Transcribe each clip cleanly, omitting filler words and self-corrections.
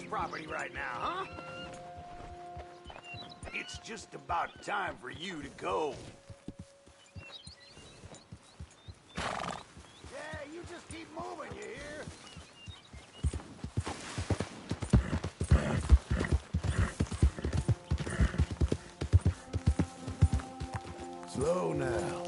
property right now, huh? It's just about time for you to go. Yeah, you just keep moving, you hear? Slow now.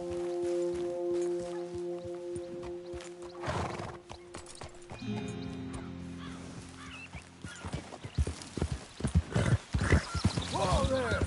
Whoa there!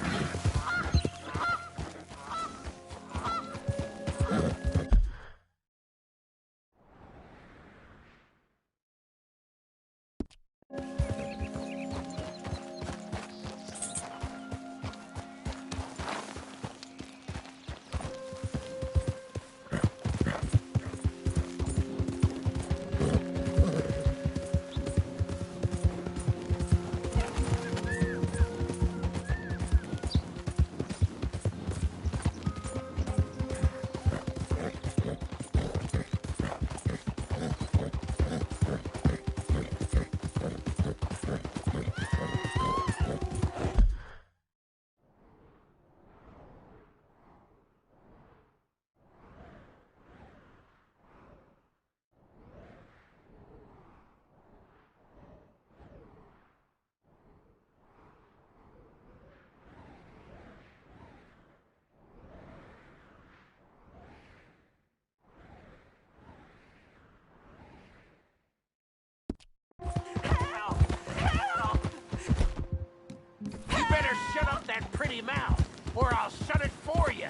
Shut up that pretty mouth, or I'll shut it for you.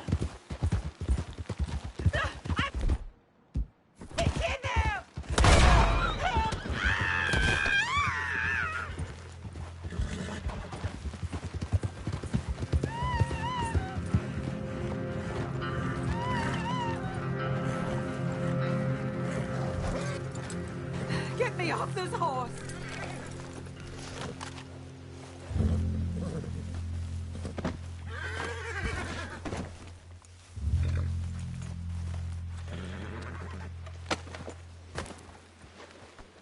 He kidnapped! Get me off this horse!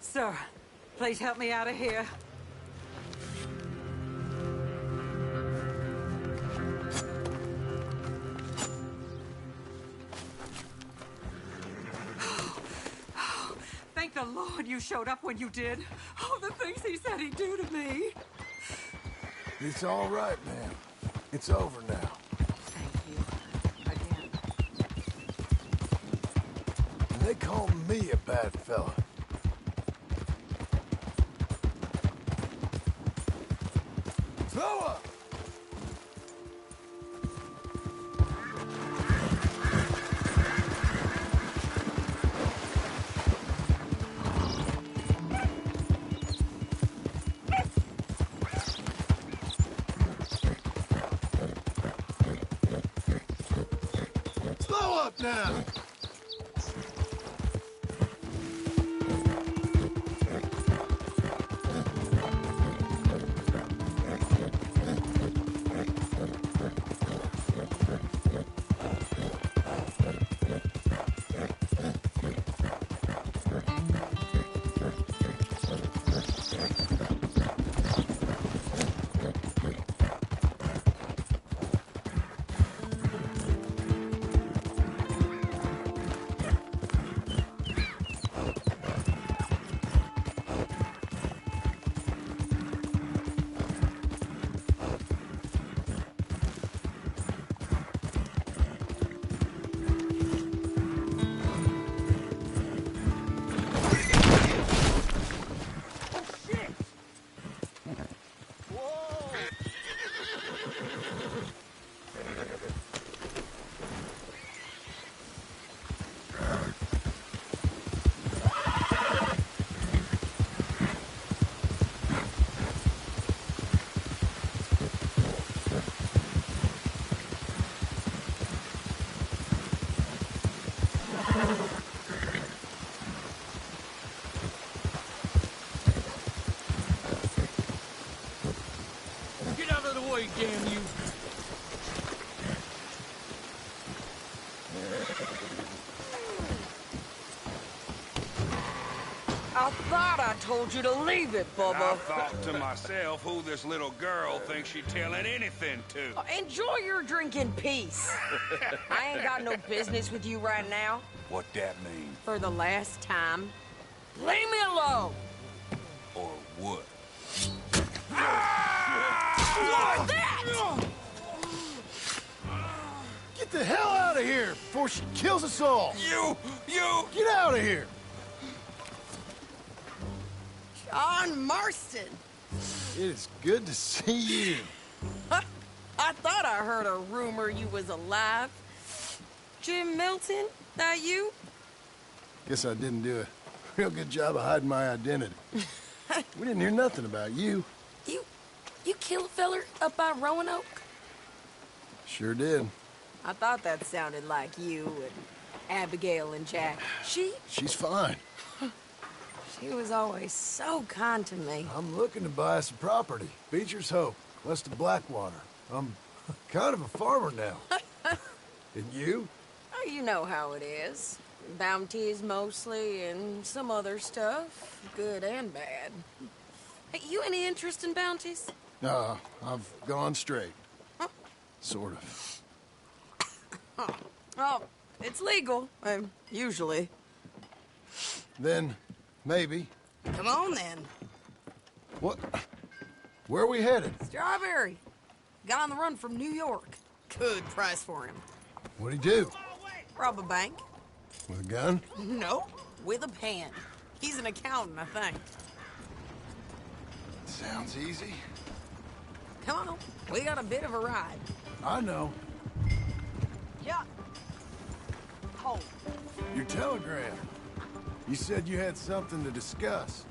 Sir, please help me out of here. Thank the Lord you showed up when you did. Oh, the things he said he'd do to me. It's all right, ma'am. It's over now. Thank you. Again. They call me a bad fella. Slow up! Slow up now! told you to leave it, I Bubba. thought to myself who this little girl thinks she's telling anything to. Enjoy your drink in peace. I ain't got no business with you right now. What that mean? For the last time, leave me alone. Or what? Like that! Get the hell out of here before she kills us all! You! Get out of here! John Marston. It is good to see you. I thought I heard a rumor you was alive. Jim Milton, that you? Guess I didn't do a real good job of hiding my identity. We didn't hear nothing about you. You killed a feller up by Roanoke? Sure did. I thought that sounded like you and Abigail and Jack. She's fine. She was always so kind to me. I'm looking to buy some property. Beecher's Hope, west of Blackwater. I'm kind of a farmer now. And you? Oh, you know how it is. Bounties mostly, and some other stuff, good and bad. Hey, you any interest in bounties? I've gone straight. Sort of. Oh, it's legal, usually. Then, maybe. Come on, then. What? Where are we headed? Strawberry. Got on the run from New York. Good price for him. What'd he do? Rob a bank? With a gun? No, with a pen. He's an accountant, I think. Sounds easy. Come on, we got a bit of a ride. I know. Yeah. Hold. Your telegram. You said you had something to discuss.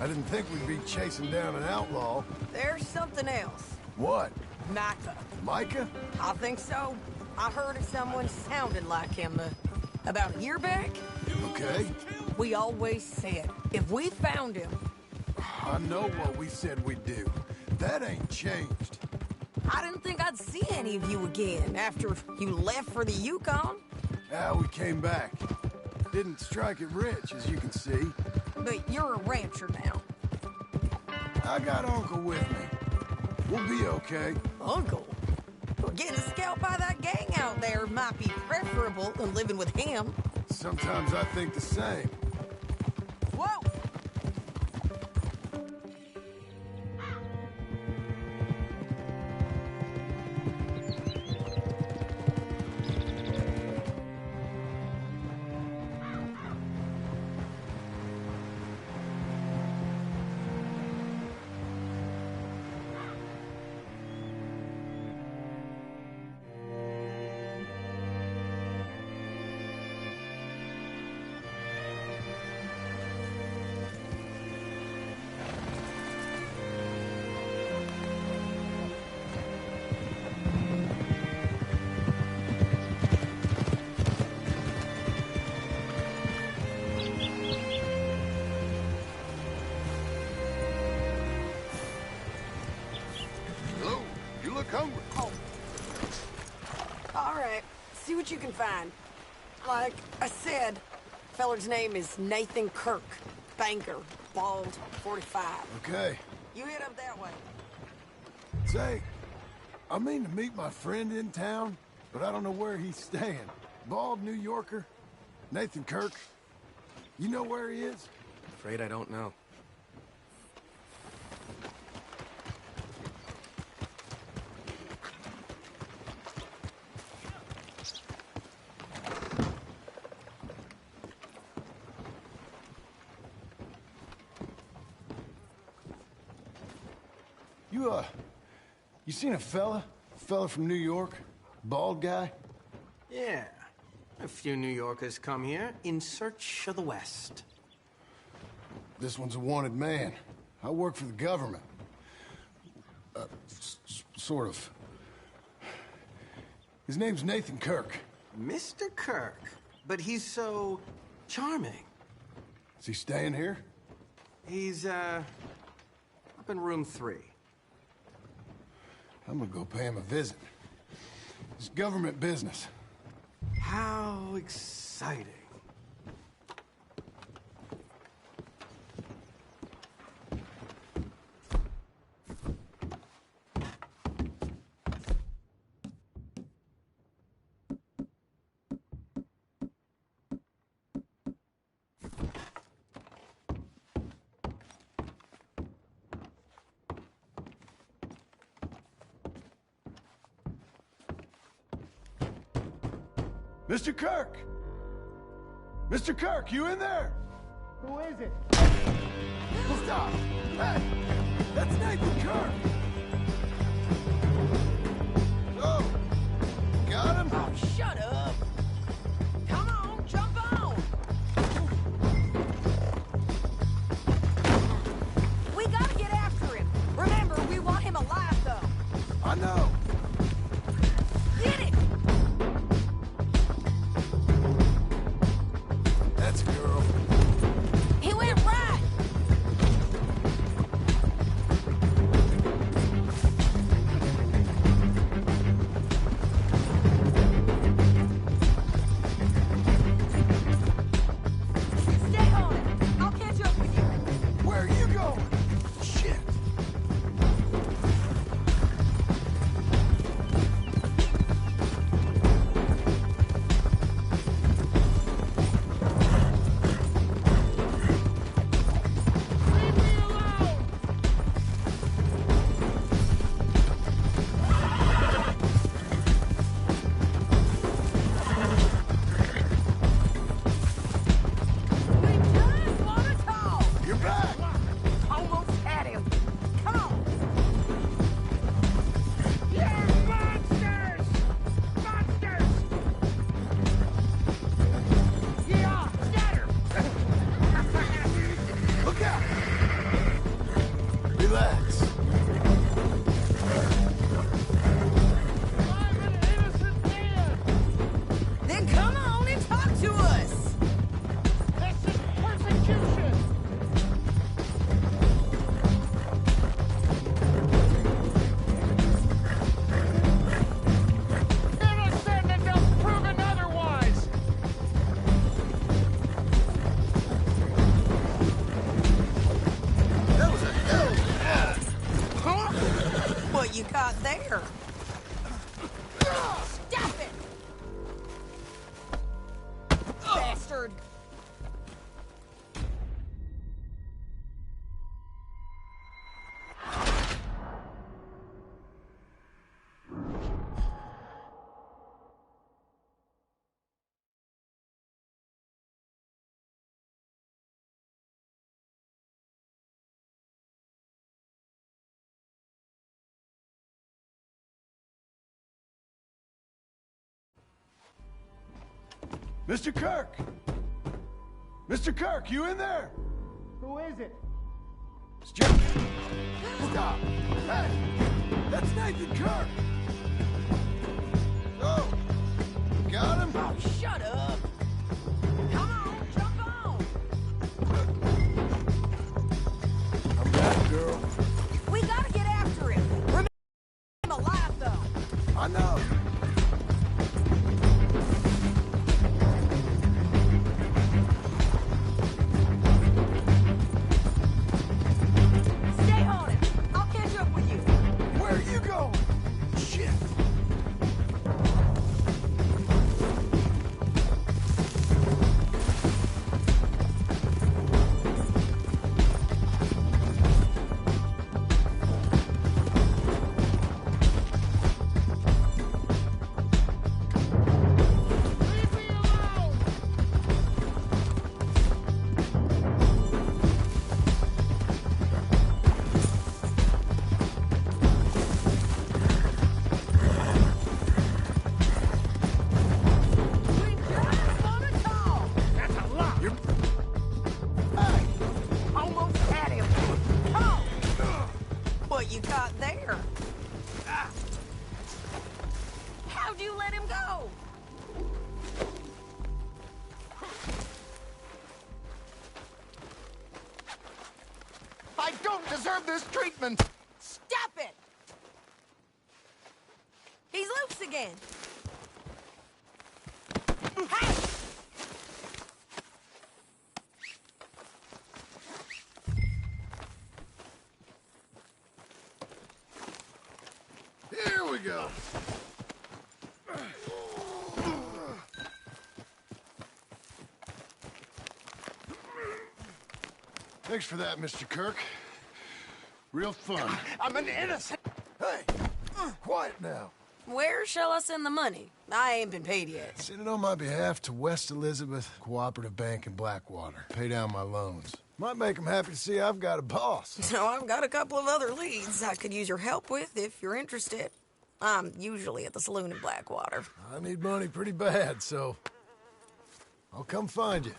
I didn't think we'd be chasing down an outlaw. There's something else. What? Micah. Micah? I think so. I heard of someone sounding like him about a year back. Okay. We always said, if we found him... I know what we said we'd do. That ain't changed. I didn't think I'd see any of you again after you left for the Yukon. We came back. Didn't strike it rich, as you can see. But you're a rancher now. I got Uncle with me. We'll be okay. Uncle? Well, getting scalped by that gang out there might be preferable than living with him. Sometimes I think the same. Whoa! Hungry. Oh. All right. See what you can find. Like I said, feller's name is Nathan Kirk. Banker. Bald. 45. Okay. You head up that way. Say, I mean to meet my friend in town, but I don't know where he's staying. Bald New Yorker. Nathan Kirk. You know where he is? Afraid I don't know. You seen a fella? Fella from New York? Bald guy? Yeah. A few New Yorkers come here in search of the West. This one's a wanted man. I work for the government. Sort of. His name's Nathan Kirk. Mr. Kirk. But he's so charming. Is he staying here? He's, up in room 3. I'm gonna go pay him a visit. It's government business. How exciting. Mr. Kirk! Mr. Kirk, you in there? Who is it? Stop! Hey! That's Nathan Kirk! Oh! Got him? Oh, shut up. Come on, jump on. We gotta get after him. Remember, we want him alive, though. I know! Get it! That's a girl. He went right. Stay on it. I'll catch up with you. Where are you going? Shit! We just want to talk. You're back! Almost had him. Come on. You're monsters! Monsters! Yeah, get her! Look out! Relax. I'm an innocent man! Then come on and talk to us. This is persecution! Innocent until proven otherwise! That was a hell of a Huh? What you got there? Stop it! Bastard! Mr. Kirk! Mr. Kirk, you in there? Who is it? It's Joe. Stop! Hey! That's Nathan Kirk! Oh! Got him? Oh, shut up. Come on, jump on. I'm back, girl. We gotta get after him. Remember him alive, though. I know. Stay on it. I'll catch up with you. Where are you going? Shit! Leave me alone! We just want to talk. That's a lot! You're... Hey! Almost had him. Come on. What you got there? How'd you let him go? I don't deserve this treatment! Stop it! He's loose again. Hey! Here we go. Thanks for that, Mr. Kirk. Real fun. I'm an innocent! Hey, quiet now. Where shall I send the money? I ain't been paid yet. Send it on my behalf to West Elizabeth Cooperative Bank in Blackwater. Pay down my loans. Might make them happy to see I've got a boss. So I've got a couple of other leads I could use your help with if you're interested. I'm usually at the saloon in Blackwater. I need money pretty bad, so I'll come find you.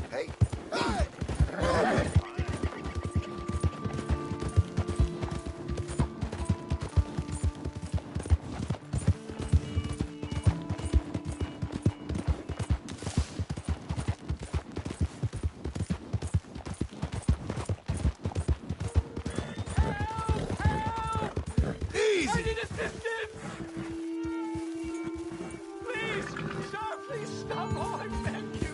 Hey! Hey! Easy! I need assistance! Please, sir, please stop. Oh, I thank you.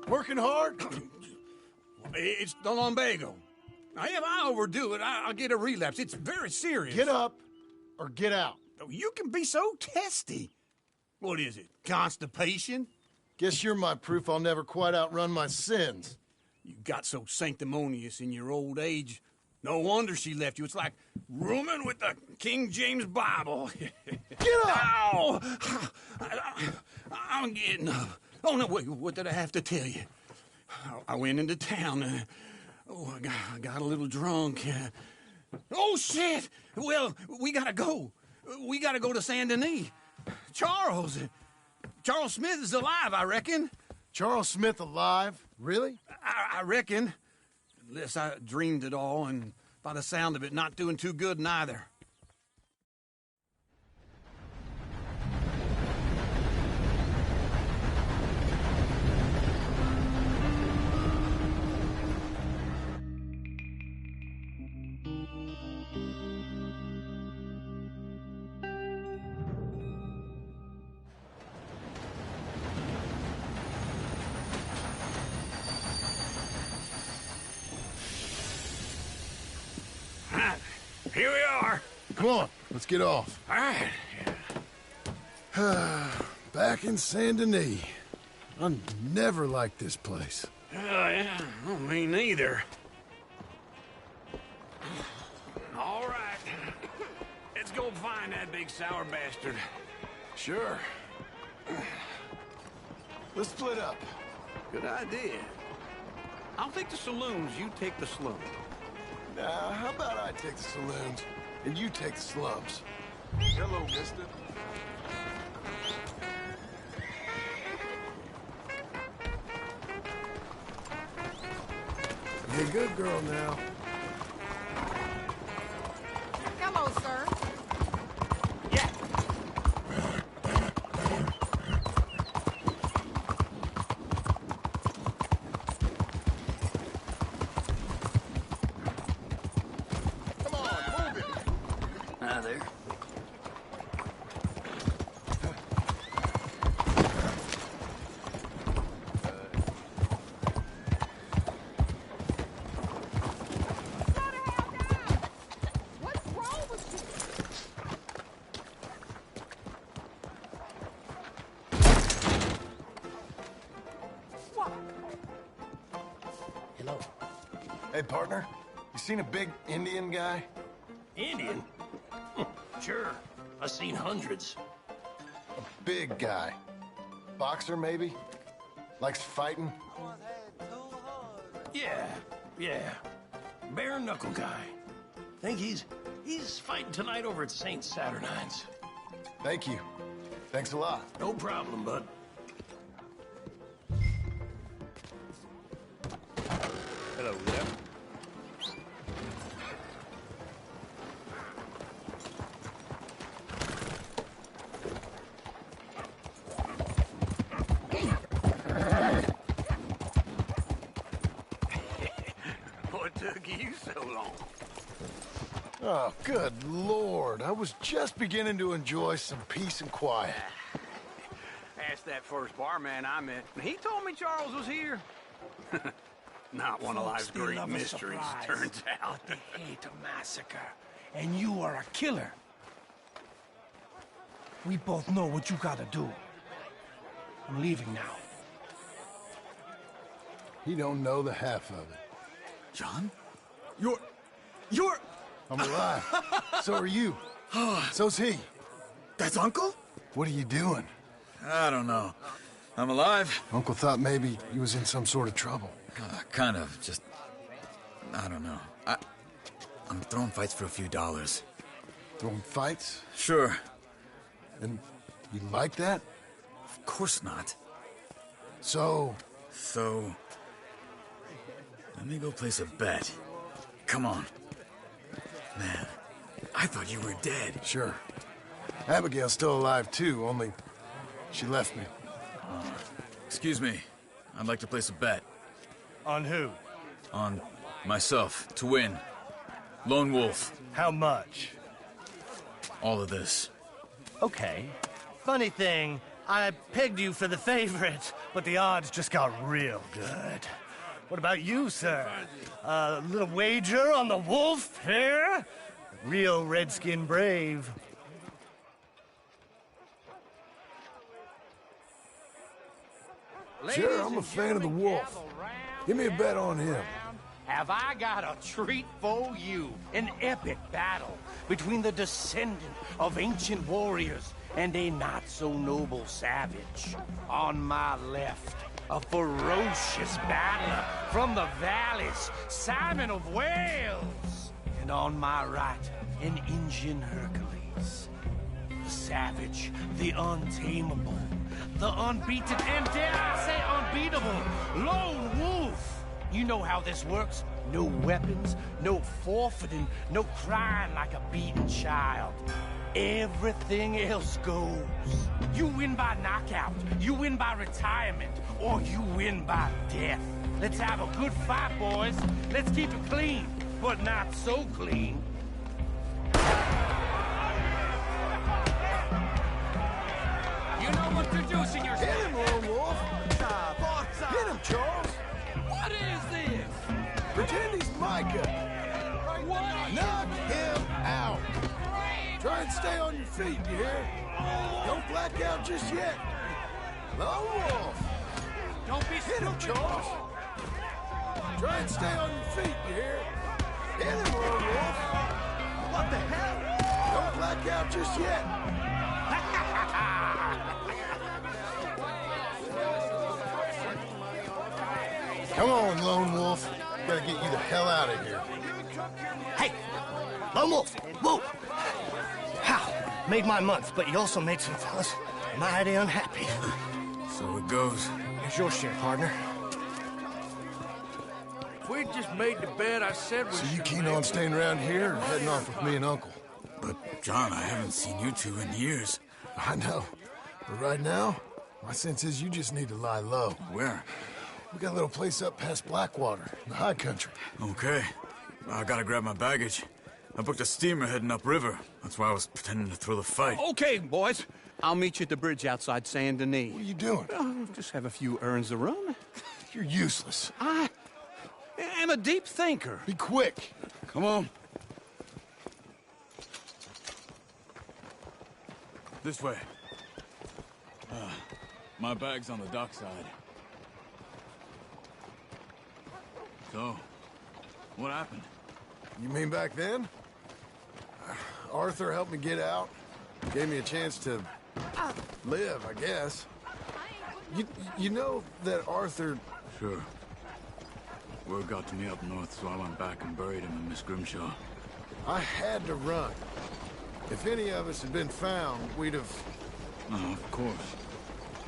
Working hard? It's the lumbago. Now, if I overdo it, I'll get a relapse. It's very serious. Get up or get out. Oh, you can be so testy. What is it, constipation? Guess you're my proof I'll never quite outrun my sins. You got so sanctimonious in your old age. No wonder she left you. It's like rooming with the King James Bible. Get up! Ow! I'm getting up. Oh, no, wait, what did I have to tell you? I went into town. I got a little drunk. Oh, shit! Well, we gotta go. We gotta go to Saint Denis. Charles Smith is alive, I reckon. Charles Smith alive? Really? I reckon. Unless I dreamed it all, and by the sound of it, not doing too good neither. Come on, let's get off. All right. Back in Saint Denis. I never liked this place. Yeah, well, me neither. All right. Let's go find that big sour bastard. Sure. Let's split up. Good idea. I'll take the saloons, you take the slums. Now, how about I take the saloons and you take the slums? Hello, mister. Be a good girl now. Hello, sir. Yeah. Come on, move it. Hi there. What's wrong with you? What? Hello. Hey, partner. You seen a big Indian guy? Indian? Sure. I've seen hundreds. A big guy. Boxer, maybe? Likes fighting? Yeah. Bare knuckle guy. Think he's fighting tonight over at St. Saturnine's. Thank you. Thanks a lot. No problem, bud. Hello, Rep. What took you so long? Oh, good Lord. I was just beginning to enjoy some peace and quiet. Asked that first barman I met. He told me Charles was here. Not one of life's They great love a mysteries, surprise, turns out. But they hate a massacre. And you are a killer. We both know what you gotta do. I'm leaving now. He don't know the half of it. John? You're... I'm alive. So are you. So's he. That's Uncle? What are you doing? I don't know. I'm alive. Uncle thought maybe he was in some sort of trouble. Kind of, just... I don't know. I'm throwing fights for a few dollars. Throwing fights? Sure. And you like that? Of course not. So, let me go place a bet. Come on. Man, I thought you were dead. sure. Abigail's still alive too, only she left me. Excuse me. I'd like to place a bet. On who? On myself, to win. Lone Wolf. How much? All of this. Okay. Funny thing, I pegged you for the favorite, but the odds just got real good. What about you, sir? A little wager on the wolf here? Real redskin brave. Sure, I'm a fan of the wolf. Give me a bet on him. Have I got a treat for you? An epic battle between the descendant of ancient warriors and a not-so-noble savage. On my left, a ferocious battler from the valleys, Simon of Wales. And on my right, an Indian Hercules. The savage, the untamable, the unbeaten, and dare I say unbeatable, Lone Wolf. You know how this works. No weapons, no forfeiting, no crying like a beaten child. Everything else goes. You win by knockout, you win by retirement, or you win by death. Let's have a good fight, boys. Let's keep it clean, but not so clean. You know what to do, Senor. Hit him, Lone Wolf! Hit him, Charles! What is this? Pretend he's Micah! What? Knock him out! and stay on your feet, you hear? Don't black out just yet. Lone Wolf! Don't be Hit him, stupid. Charles! Try and stay on your feet, you hear? Hit him, Lone Wolf! What the hell? Don't black out just yet. Come on, Lone Wolf. Gotta get you the hell out of here. Hey, Lone Wolf, whoa! How? Made my month, but you also made some fellas mighty unhappy. So it goes. Here's your share, partner. If we just made the bed I said we So you should keen make. on staying around here or heading off with me and Uncle? But, John, I haven't seen you two in years. I know. But right now, my sense is you just need to lie low. Where? We got a little place up past Blackwater, in the high country. Okay. I gotta grab my baggage. I booked a steamer heading upriver. That's why I was pretending to throw the fight. Okay, boys. I'll meet you at the bridge outside Saint Denis. What are you doing? Oh, just have a few errands to run. You're useless. I am a deep thinker. Be quick. Come on. This way. My bag's on the dockside. So, what happened? You mean back then? Arthur helped me get out. Gave me a chance to live, I guess. You know that Arthur... Sure. Word got to me up north, so I went back and buried him in Miss Grimshaw. I had to run. If any of us had been found, we'd have... Oh, of course.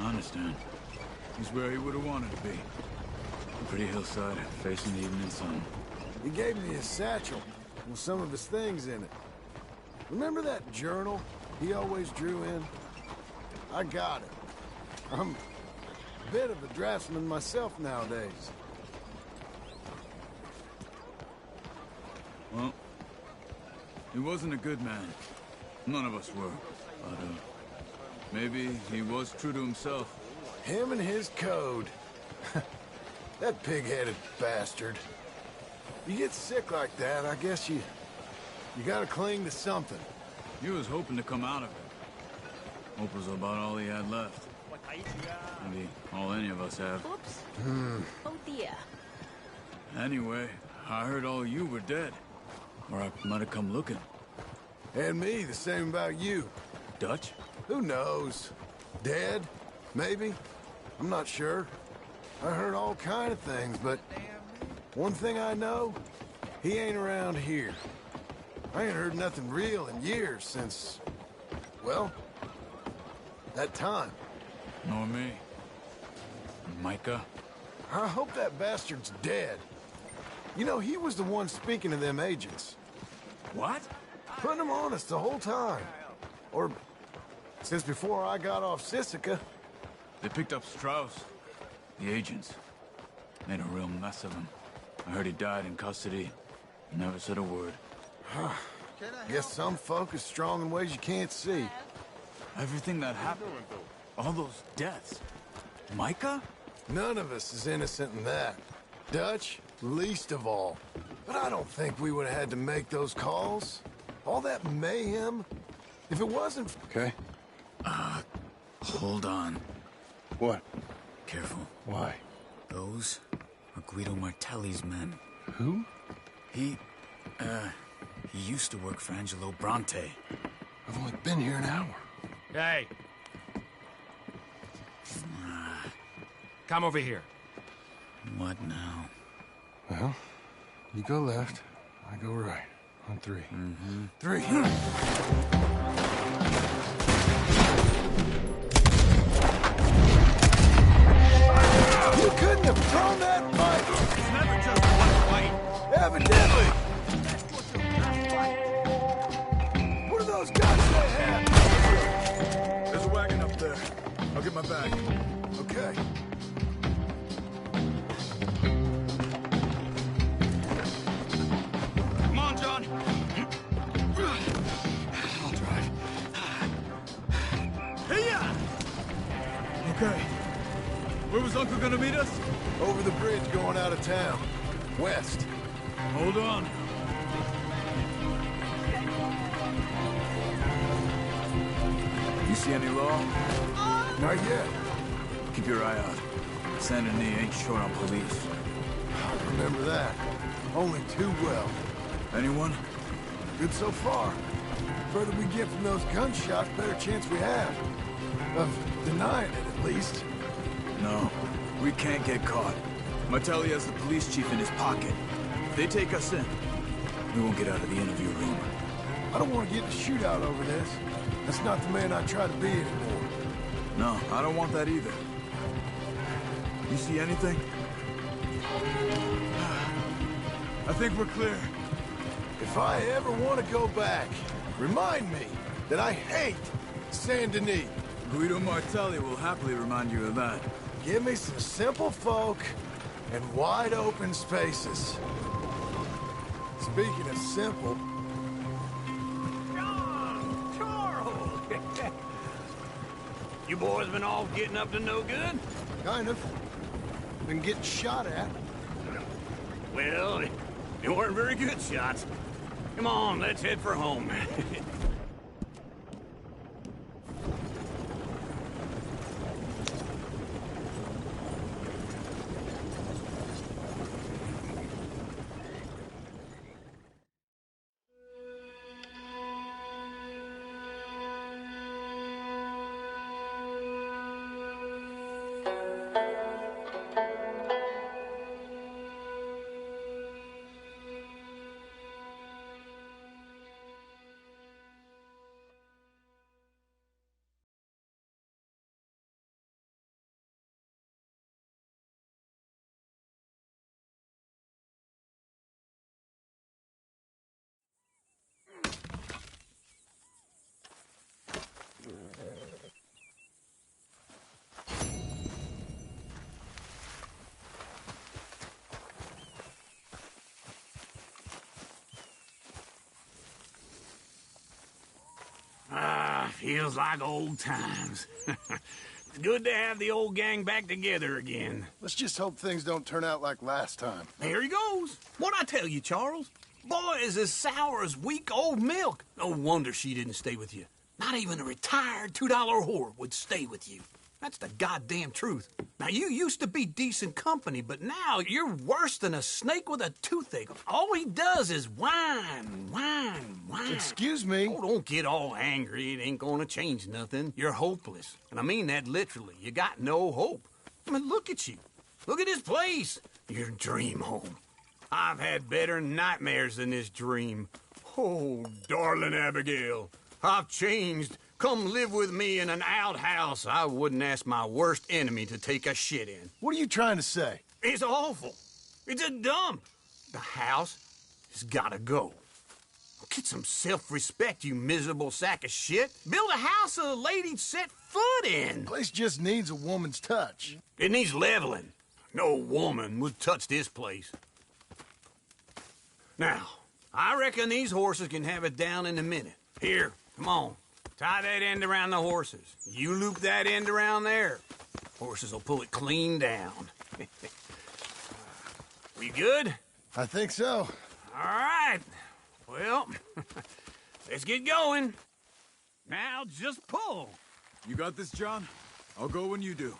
I understand. He's where he would have wanted to be. A pretty hillside, facing the evening sun. He gave me his satchel with some of his things in it. Remember that journal he always drew in? I got it. I'm a bit of a draftsman myself nowadays. Well, he wasn't a good man. None of us were. But, maybe he was true to himself. Him and his code. That pig-headed bastard. You get sick like that, I guess you gotta cling to something. He was hoping to come out of it. Hope was about all he had left. Maybe all any of us have. Oops. Oh dear. Anyway, I heard all you were dead. Or I might have come looking. And me, the same about you. Dutch? Who knows? Dead? Maybe? I'm not sure. I heard all kind of things, but one thing I know, he ain't around here. I ain't heard nothing real in years since, well, that time. Nor me. Micah? I hope that bastard's dead. You know, he was the one speaking to them agents. What? Putting them on us the whole time. Or since before I got off Sisika. They picked up Strauss. The agents. Made a real mess of him. I heard he died in custody. Never said a word. Guess some folk is strong in ways you can't see. Everything that happened. All those deaths. Micah? None of us is innocent in that. Dutch, least of all. But I don't think we would have had to make those calls. All that mayhem. If it wasn't... Okay. Hold on. What? Careful. Why? Those are Guido Martelli's men. Who? He used to work for Angelo Bronte. I've only been here an hour. Hey. Come over here. What now? Well, you go left, I go right. On three. Mm-hmm. 3. You couldn't have thrown that fight! It's never just one fight. Evidently! What are those guys they have? There's a wagon up there. I'll get my bag. Okay. Come on, John. I'll drive. Hey-ya! Okay. Where was Uncle gonna meet us? Over the bridge going out of town. West. Hold on. You see any law? Not yet. Keep your eye out. Saint Denis ain't short on police. I remember that. Only too well. Anyone? Good so far. Further we get from those gunshots, better chance we have. Of denying it, at least. No, we can't get caught. Martelli has the police chief in his pocket. If they take us in, we won't get out of the interview room. I don't want to get in a shootout over this. That's not the man I try to be anymore. No, I don't want that either. You see anything? I think we're clear. If I ever want to go back, remind me that I hate Saint Denis. Guido Martelli will happily remind you of that. Give me some simple folk and wide open spaces. Speaking of simple... John! Charles! You boys been all getting up to no good? Kind of. Been getting shot at. Well, they weren't very good shots. Come on, let's head for home. Feels like old times. It's good to have the old gang back together again. Let's just hope things don't turn out like last time. There he goes. What'd I tell you, Charles? Boy is as sour as weak old milk. No wonder she didn't stay with you. Not even a retired $2 whore would stay with you. That's the goddamn truth. Now, you used to be decent company, but now you're worse than a snake with a toothache. All he does is whine, whine, whine. Excuse me? Oh, don't get all angry. It ain't gonna change nothing. You're hopeless. And I mean that literally. You got no hope. I mean, look at you. Look at this place. Your dream home. I've had better nightmares than this dream. Oh, darling Abigail, I've changed. Come live with me in an outhouse I wouldn't ask my worst enemy to take a shit in. What are you trying to say? It's awful. It's a dump. The house has gotta go. Get some self-respect, you miserable sack of shit. Build a house a lady'd set foot in. The place just needs a woman's touch. It needs leveling. No woman would touch this place. Now, I reckon these horses can have it down in a minute. Here, come on. Tie that end around the horses. You loop that end around there. Horses will pull it clean down. We good? I think so. All right. Well, let's get going. Now just pull. You got this, John? I'll go when you do.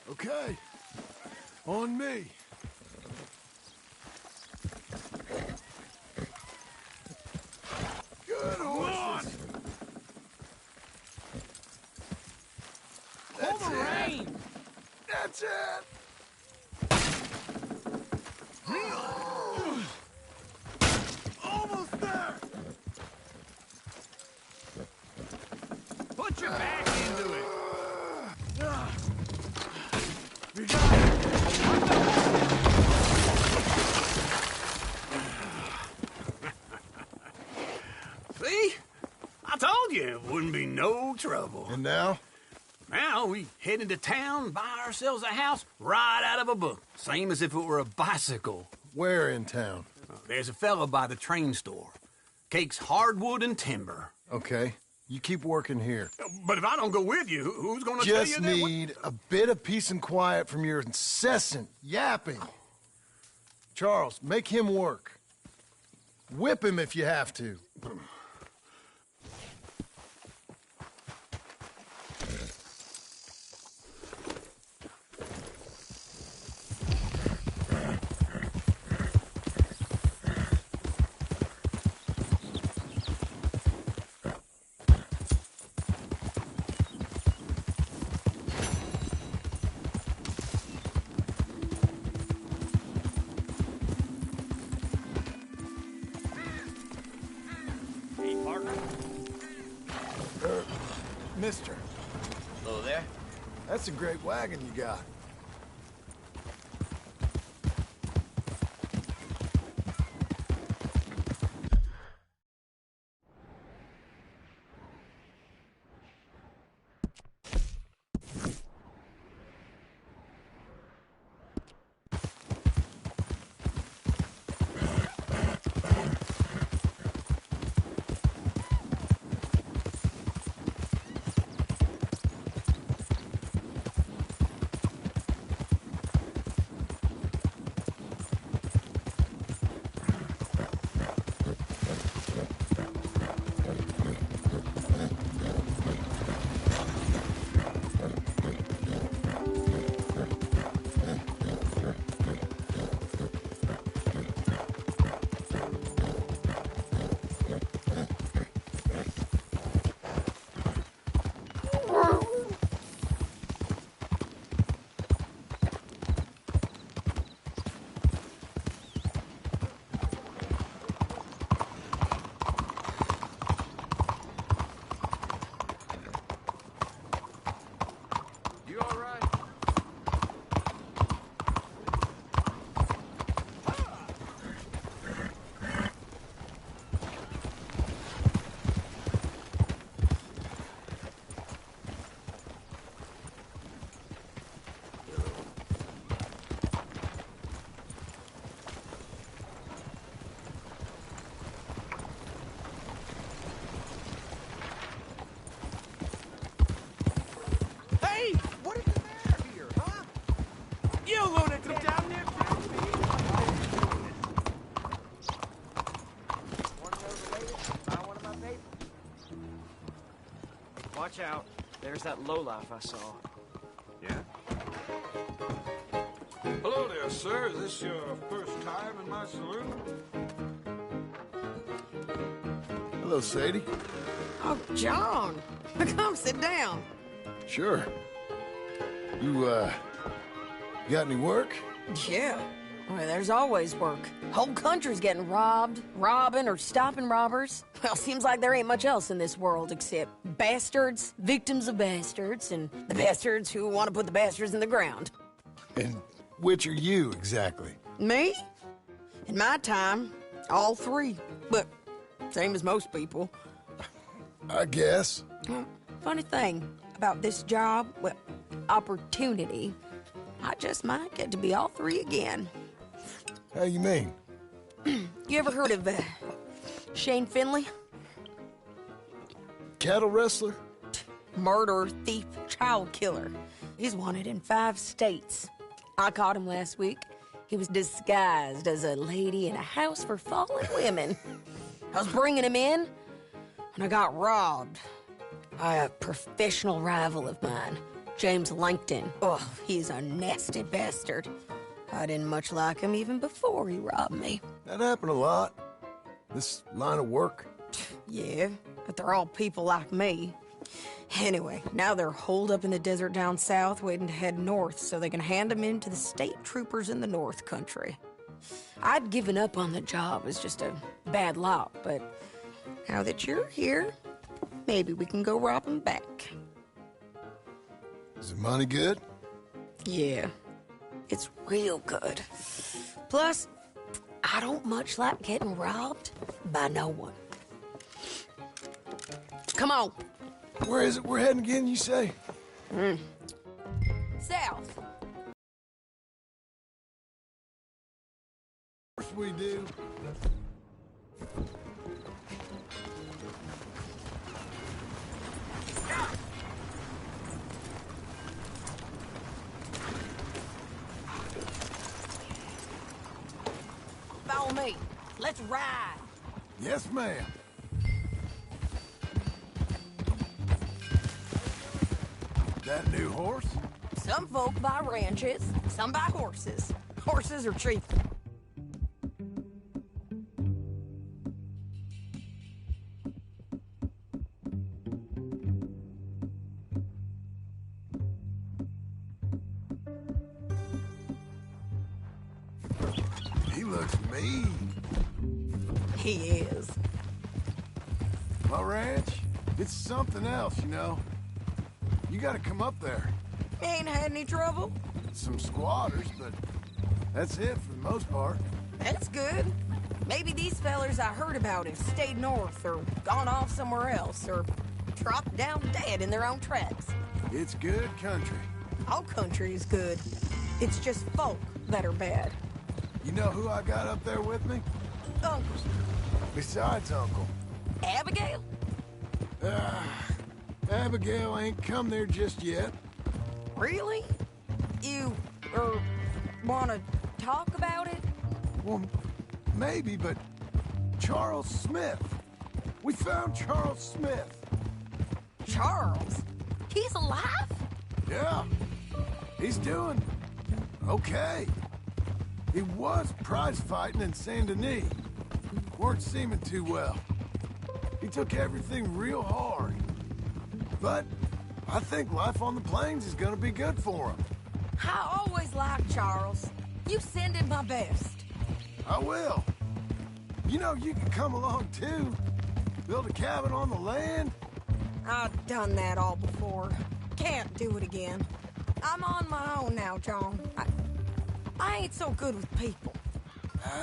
Okay. On me. Good horses. Pull the rein. That's it. Almost there. Put your back into it. You got it. See? I told you it wouldn't be no trouble. And now? Now we head into town, buy ourselves a house right out of a book. Same as if it were a bicycle. Where in town? There's a fella by the train store. Cakes hardwood and timber. Okay. You keep working here. But if I don't go with you, who's gonna tell you Just that? need a bit of peace and quiet from your incessant yapping. Charles, make him work. Whip him if you have to. Hello there. That's a great wagon you got. Watch out. There's that lowlife I saw. Yeah? Hello there, sir. Is this your first time in my saloon? Hello, Sadie. Oh, John. Come sit down. Sure. You got any work? Yeah. Well, there's always work. Whole country's getting robbed, robbing, or stopping robbers. Well, seems like there ain't much else in this world except bastards, victims of bastards, and the bastards who want to put the bastards in the ground. And which are you, exactly? Me? In my time, all three. But same as most people. I guess. Funny thing about this job, well, opportunity, I just might get to be all three again. How you mean? You ever heard of Shane Finley? Cattle wrestler? Murderer, thief, child killer. He's wanted in 5 states. I caught him last week. He was disguised as a lady in a house for fallen women. I was bringing him in, and I got robbed by a professional rival of mine, James Langton. Oh, he's a nasty bastard. I didn't much like him even before he robbed me. That happened a lot. This line of work. Yeah, but they're all people like me. Anyway, now they're holed up in the desert down south, waiting to head north so they can hand them in to the state troopers in the north country. I'd given up on the job as just a bad lot, but now that you're here, maybe we can go rob them back. Is the money good? Yeah, it's real good. Plus, I don't much like getting robbed by no one. Come on. Where is it we're heading again, you say? South. Of course we do. Follow me. Let's ride. Yes, ma'am. That new horse? Some folk buy ranches, some buy horses. Horses are cheap. He looks mean. He is. My ranch, it's something else, you know. You gotta come up there. Ain't had any trouble? Some squatters, but that's it for the most part. That's good. Maybe these fellers I heard about have stayed north or gone off somewhere else or dropped down dead in their own tracks. It's good country. All country is good. It's just folk that are bad. You know who I got up there with me? Uncle. Besides Uncle. Abigail? Abigail ain't come there just yet. Really? You, wanna talk about it? Well, maybe, but Charles Smith. We found Charles Smith. Charles? He's alive? Yeah. He's doing okay. He was prize fighting in Saint Denis. Weren't seeming too well. He took everything real hard. But I think life on the plains is gonna be good for him. I always liked Charles. You send him my best. I will. You know, you can come along too. Build a cabin on the land. I've done that all before. Can't do it again. I'm on my own now, John. I ain't so good with people.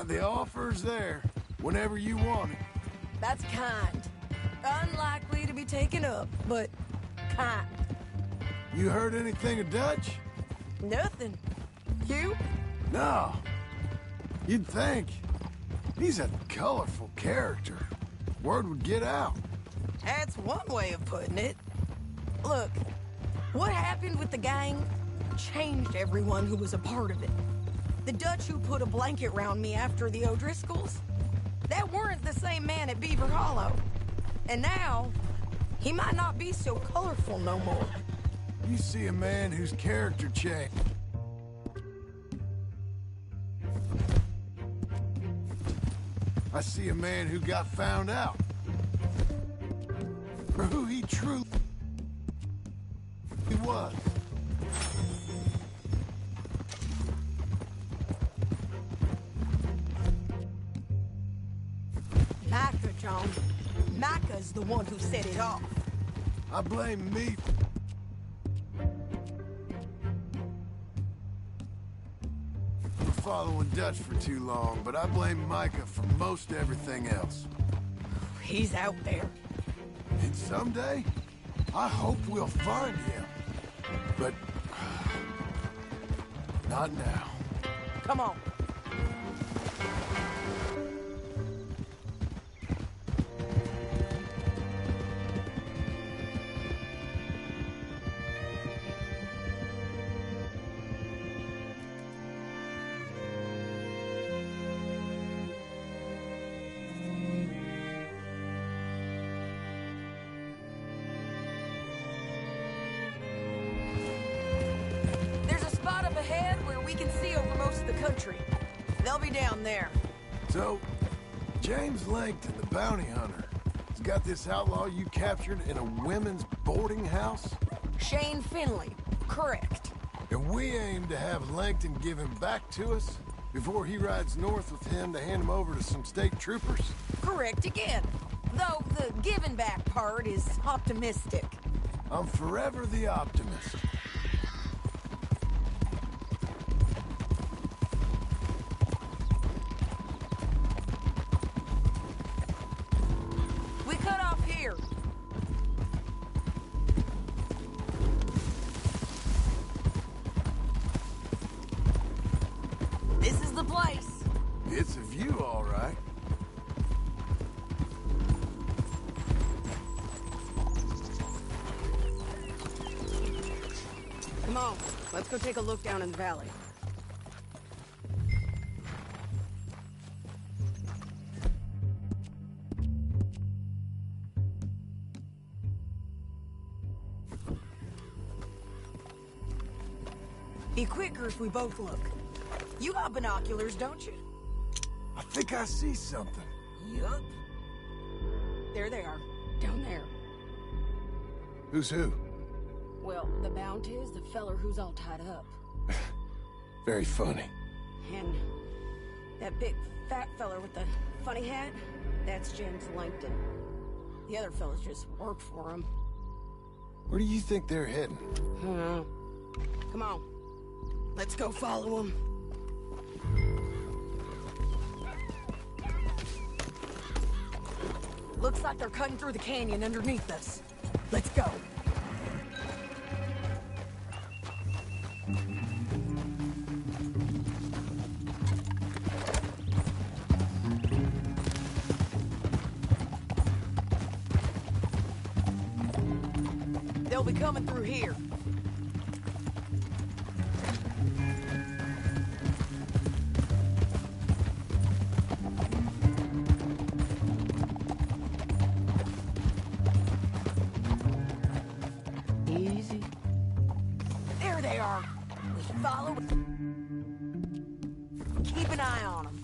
The offer's there, whenever you want it. That's kind. Unlikely to be taken up, but kind. You heard anything of Dutch? Nothing. You? No. You'd think. He's a colorful character. Word would get out. That's one way of putting it. Look, what happened with the gang changed everyone who was a part of it. The Dutch who put a blanket round me after the O'Driscolls, that weren't the same man at Beaver Hollow. And now, he might not be so colorful no more. You see a man whose character changed. I see a man who got found out. For who he truly was. Micah, John. Micah's the one who set it off. I blame me. For following Dutch for too long, but I blame Micah for most everything else. He's out there. And someday, I hope we'll find him. But not now. Come on. Ahead where we can see over most of the country. They'll be down there. So, James Langton, the bounty hunter, has got this outlaw you captured in a women's boarding house? Shane Finley, correct. And we aim to have Langton give him back to us before he rides north with him to hand him over to some state troopers? Correct again. Though the giving back part is optimistic. I'm forever the optimist. This is the place. It's a view, all right. Come on, let's go take a look down in the valley. Be quicker if we both look. You got binoculars, don't you? I think I see something. Yup. There they are, down there. Who's who? Well, the Bounty is the feller who's all tied up. Very funny. And that big fat feller with the funny hat, that's James Langton. The other fellas just work for him. Where do you think they're heading? Come on. Let's go follow them. Looks like they're cutting through the canyon underneath us. Let's go. They'll be coming through here. Easy. There they are. We follow. Keep an eye on them.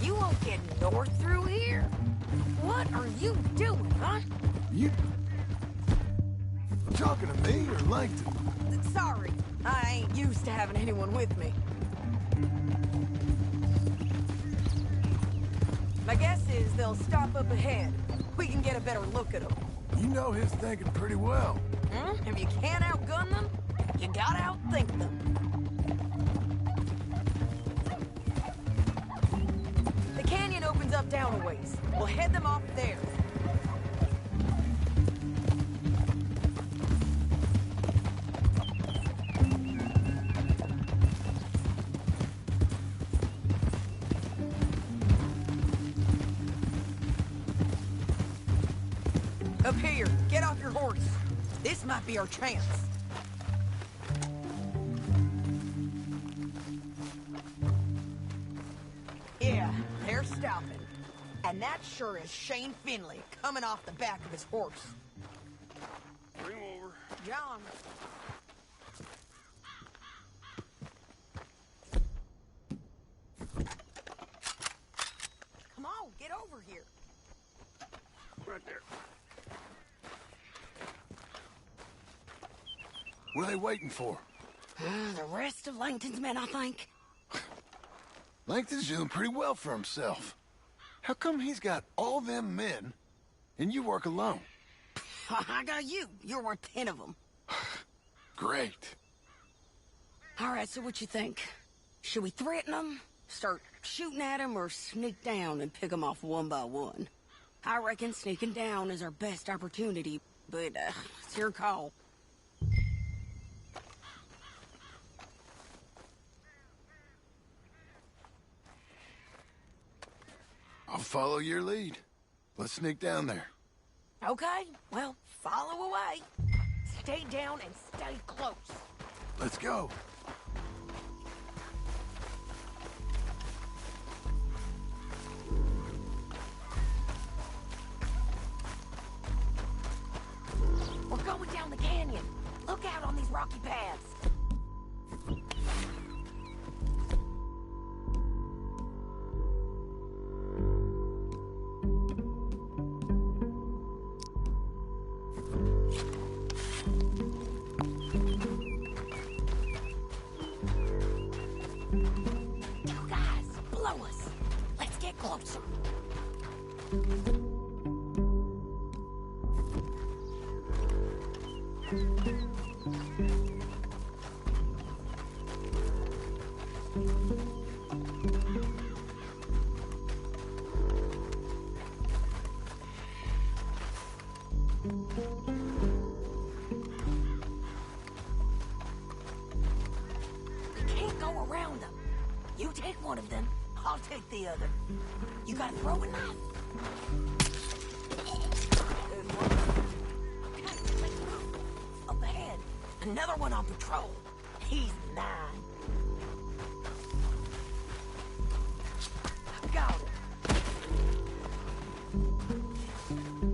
You won't get north through here? What are you doing, huh? You... talking to me or Langton? Sorry, I ain't used to having anyone with me. My guess is they'll stop up ahead. We can get a better look at them. You know his thinking pretty well. If you can't outgun them, you gotta outthink them. The canyon opens up down a ways. We'll head them off there. Up here, get off your horse. This might be our chance. Yeah, they're stopping. And that sure is Shane Finley coming off the back of his horse. Bring him over. John. Come on, get over here. Right there. What are they waiting for? The rest of Langton's men, I think. Langton's doing pretty well for himself. How come he's got all them men, and you work alone? I got you. You're worth 10 of them. Great. All right, so what you think? Should we threaten them, start shooting at them, or sneak down and pick them off one by one? I reckon sneaking down is our best opportunity, but it's your call. I'll follow your lead. Let's sneak down there. Okay, well, follow away. Stay down and stay close. Let's go. We're going down the canyon. Look out on these rocky paths. You guys, blow us. Let's get closer. We can't go around them. You take one of them, I'll take the other. You got a throwing knife? Good one. Okay, let's move. Up ahead, another one on patrol. He's 9. I've got him.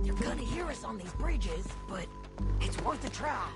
They're gonna hear us on these bridges, but it's worth a try.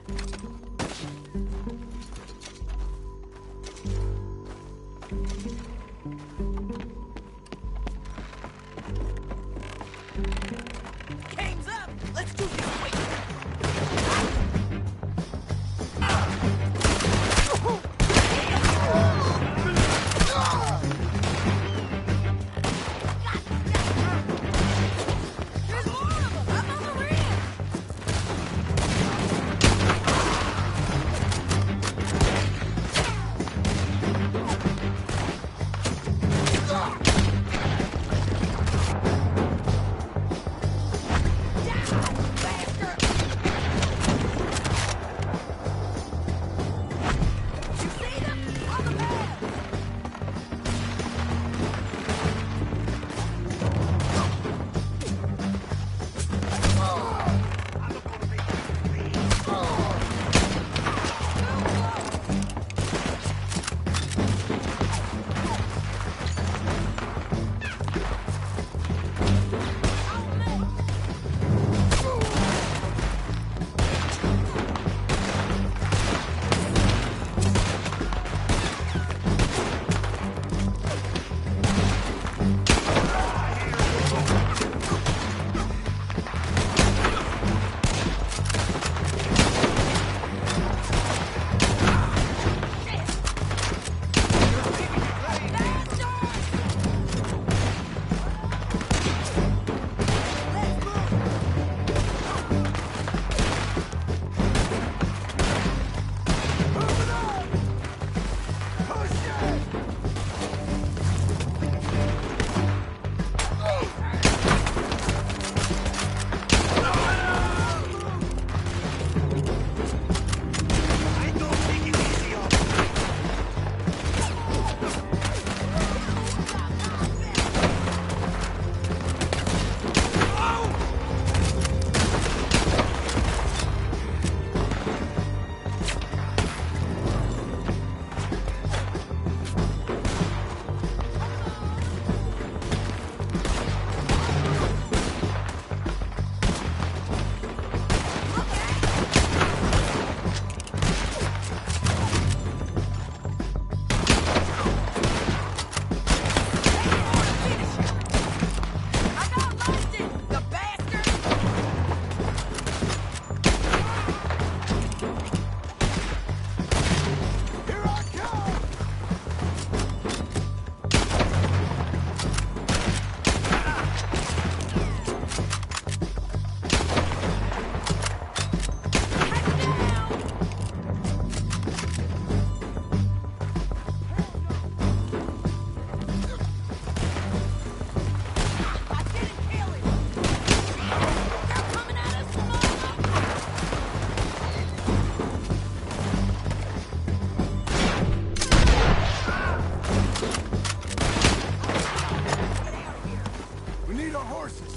our horses.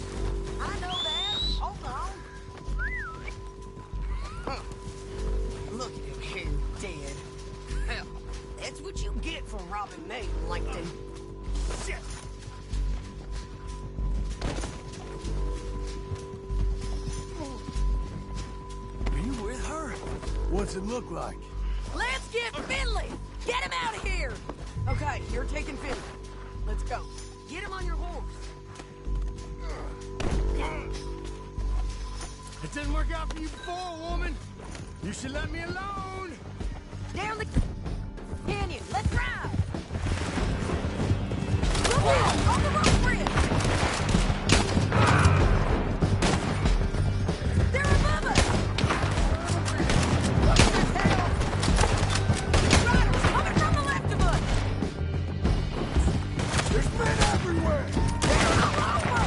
I know that. Hold on. Look at him here, dead. Hell, that's what you get for robbing me, Langton. Shit! Are you with her? What's it look like? Let's get Finley! Get him out of here! Okay, you're taking Finley. Let's go. Get him on your horse. It didn't work out for you before, woman. You should let me alone. Down the canyon. Let's ride. Look out! On the road bridge! They're above us! Look at this hell! Riders coming from the left of us! There's men everywhere. They're all over!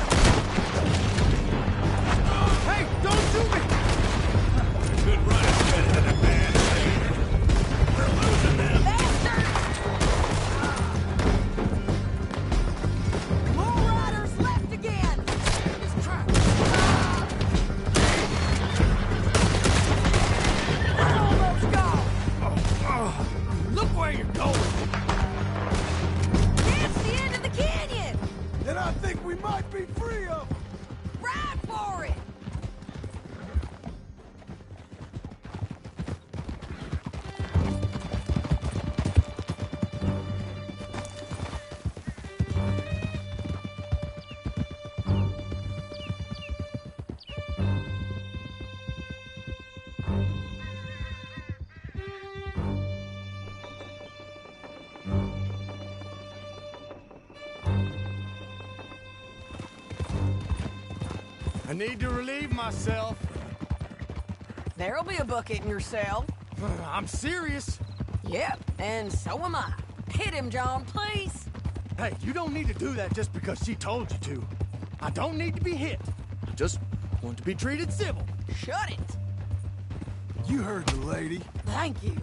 Hey, don't shoot me! Good run is better than a bad lead. We're losing them. Bastard! More riders left again! This trap! We're almost gone! Look where you're going. That's the end of the canyon! And I think we might be free of them. Ride for it! I need to relieve myself. There'll be a bucket in your cell. I'm serious. Yep, and so am I. Hit him, John, please. Hey, you don't need to do that just because she told you to. I don't need to be hit. I just want to be treated civil. Shut it. You heard the lady. Thank you.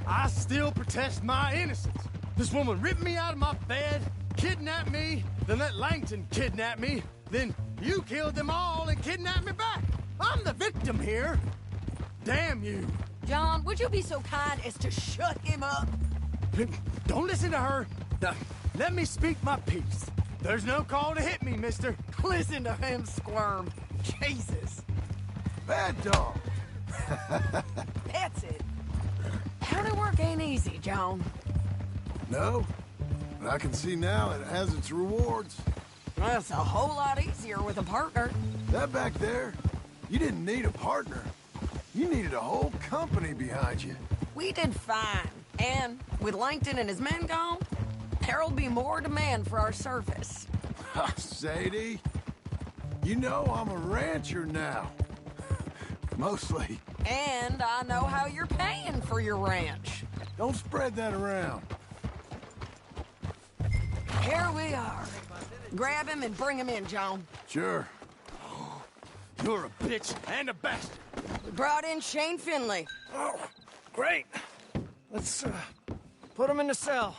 I still protest my innocence. This woman ripped me out of my bed, kidnapped me, then let Langton kidnap me, then you killed them all and kidnapped me back. I'm the victim here. Damn you. John, would you be so kind as to shut him up? Don't listen to her. Let me speak my piece. There's no call to hit me, mister. Listen to him squirm. Jesus. Bad dog. That's it. County work ain't easy, John. No, but I can see now it has its rewards. That's a whole lot easier with a partner. That back there, you didn't need a partner. You needed a whole company behind you. We did fine. And with Langton and his men gone, there'll be more demand for our service. Sadie, you know I'm a rancher now. Mostly. And I know how you're paying for your ranch. Don't spread that around. Here we are. Grab him and bring him in, John. Sure. You're a bitch and a bastard. We brought in Shane Finley. Oh, great. Let's, put him in the cell.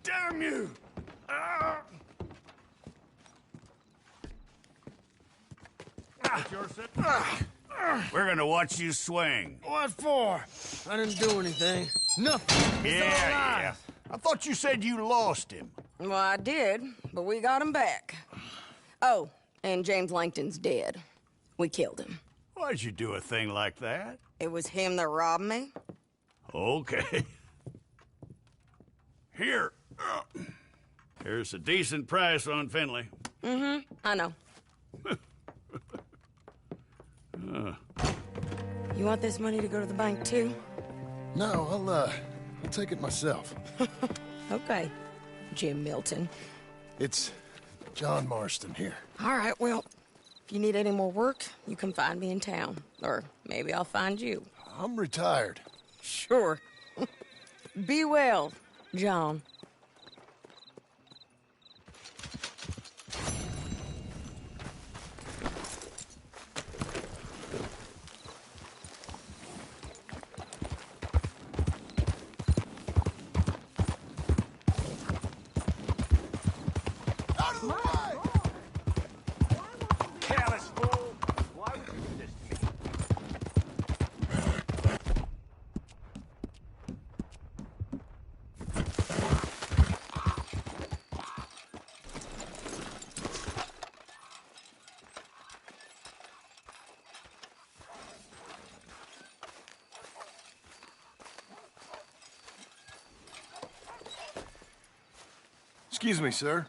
Damn you! We're gonna watch you swing. What for? I didn't do anything. Nothing. It's all lies. I thought you said you lost him. Well, I did, but we got him back. Oh, and James Langton's dead. We killed him. Why'd you do a thing like that? It was him that robbed me. Okay. Here. Here's a decent price on Finley. Mm-hmm, I know. You want this money to go to the bank, too? No, I'll take it myself. Okay, Jim Milton. It's John Marston here. All right, well, if you need any more work, you can find me in town. Or maybe I'll find you. I'm retired. Sure. Be well, John. Excuse me, sir.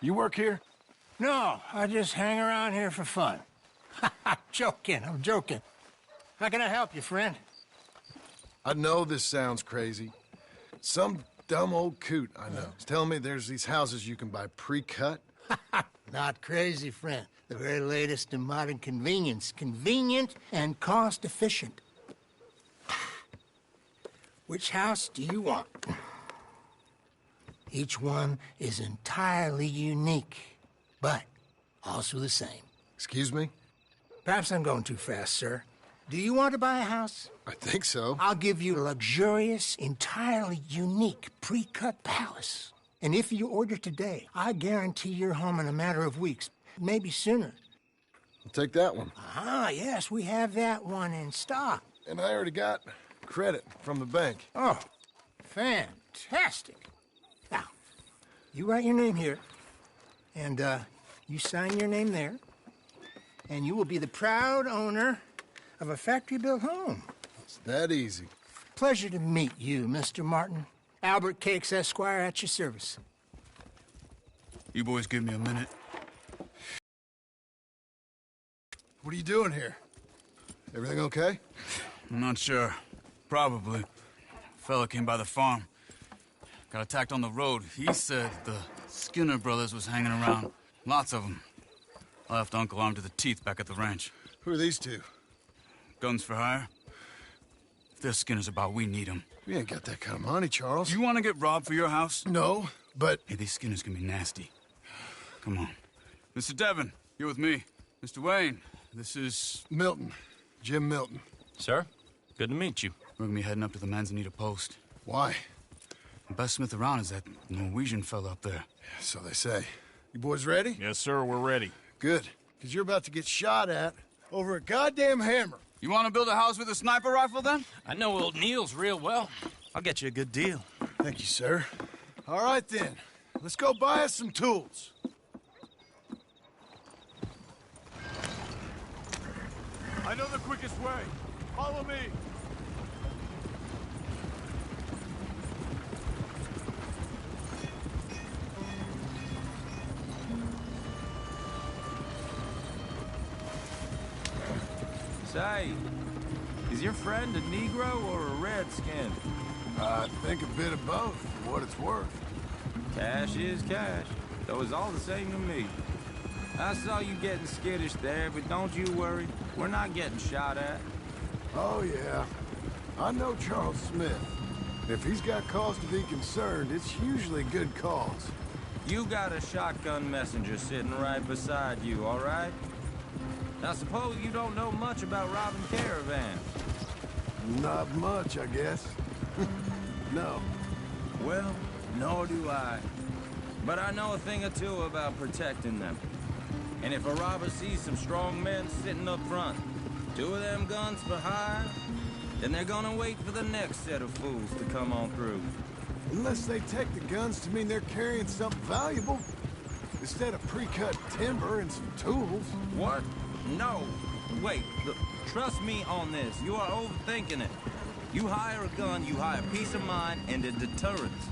You work here? No, I just hang around here for fun. I'm joking. How can I help you, friend? I know this sounds crazy. Some dumb old coot I know is telling me there's these houses you can buy pre-cut. Not crazy, friend. The very latest in modern convenience. Convenient and cost-efficient. Which house do you want? Each one is entirely unique, but also the same. Excuse me? Perhaps I'm going too fast, sir. Do you want to buy a house? I think so. I'll give you a luxurious, entirely unique pre-cut palace. And if you order today, I guarantee you're home in a matter of weeks, maybe sooner. I'll take that one. Ah, yes, we have that one in stock. And I already got credit from the bank. Oh, fantastic. Now, you write your name here, and you sign your name there, and you will be the proud owner of a factory-built home. It's that easy. Pleasure to meet you, Mr. Martin. Albert Cakes, Esquire, at your service. You boys give me a minute. What are you doing here? Everything okay? I'm not sure. Probably. Fella came by the farm. Got attacked on the road. He said the Skinner brothers was hanging around. Lots of them. I left Uncle armed to the teeth back at the ranch. Who are these two? Guns for hire. If they're Skinner's about, we need them. We ain't got that kind of money, Charles. You want to get robbed for your house? No, but... Hey, these Skinners can be nasty. Come on. Mr. Devon, you're with me. Mr. Wayne, this is... Milton. Jim Milton. Sir, good to meet you. We're gonna be heading up to the Manzanita post. Why? The best smith around is that Norwegian fella up there. So they say. You boys ready? Yes, sir, we're ready. Good. Because you're about to get shot at over a goddamn hammer. You want to build a house with a sniper rifle, then? I know old Neil's real well. I'll get you a good deal. Thank you, sir. All right, then. Let's go buy us some tools. I know the quickest way. Follow me. Say, is your friend a Negro or a Redskin? I think a bit of both, for what it's worth. Cash is cash, though it's all the same to me. I saw you getting skittish there, but don't you worry. We're not getting shot at. Oh, yeah. I know Charles Smith. If he's got cause to be concerned, it's usually good cause. You got a shotgun messenger sitting right beside you, all right? Now, suppose you don't know much about robbing caravans. Not much, I guess. No. Well, nor do I. But I know a thing or two about protecting them. And if a robber sees some strong men sitting up front, 2 of them guns for hire, then they're gonna wait for the next set of fools to come on through. Unless they take the guns to mean they're carrying something valuable. Instead of pre-cut timber and some tools. What? No. Wait, look, trust me on this. You are overthinking it. You hire a gun, you hire peace of mind and a deterrence.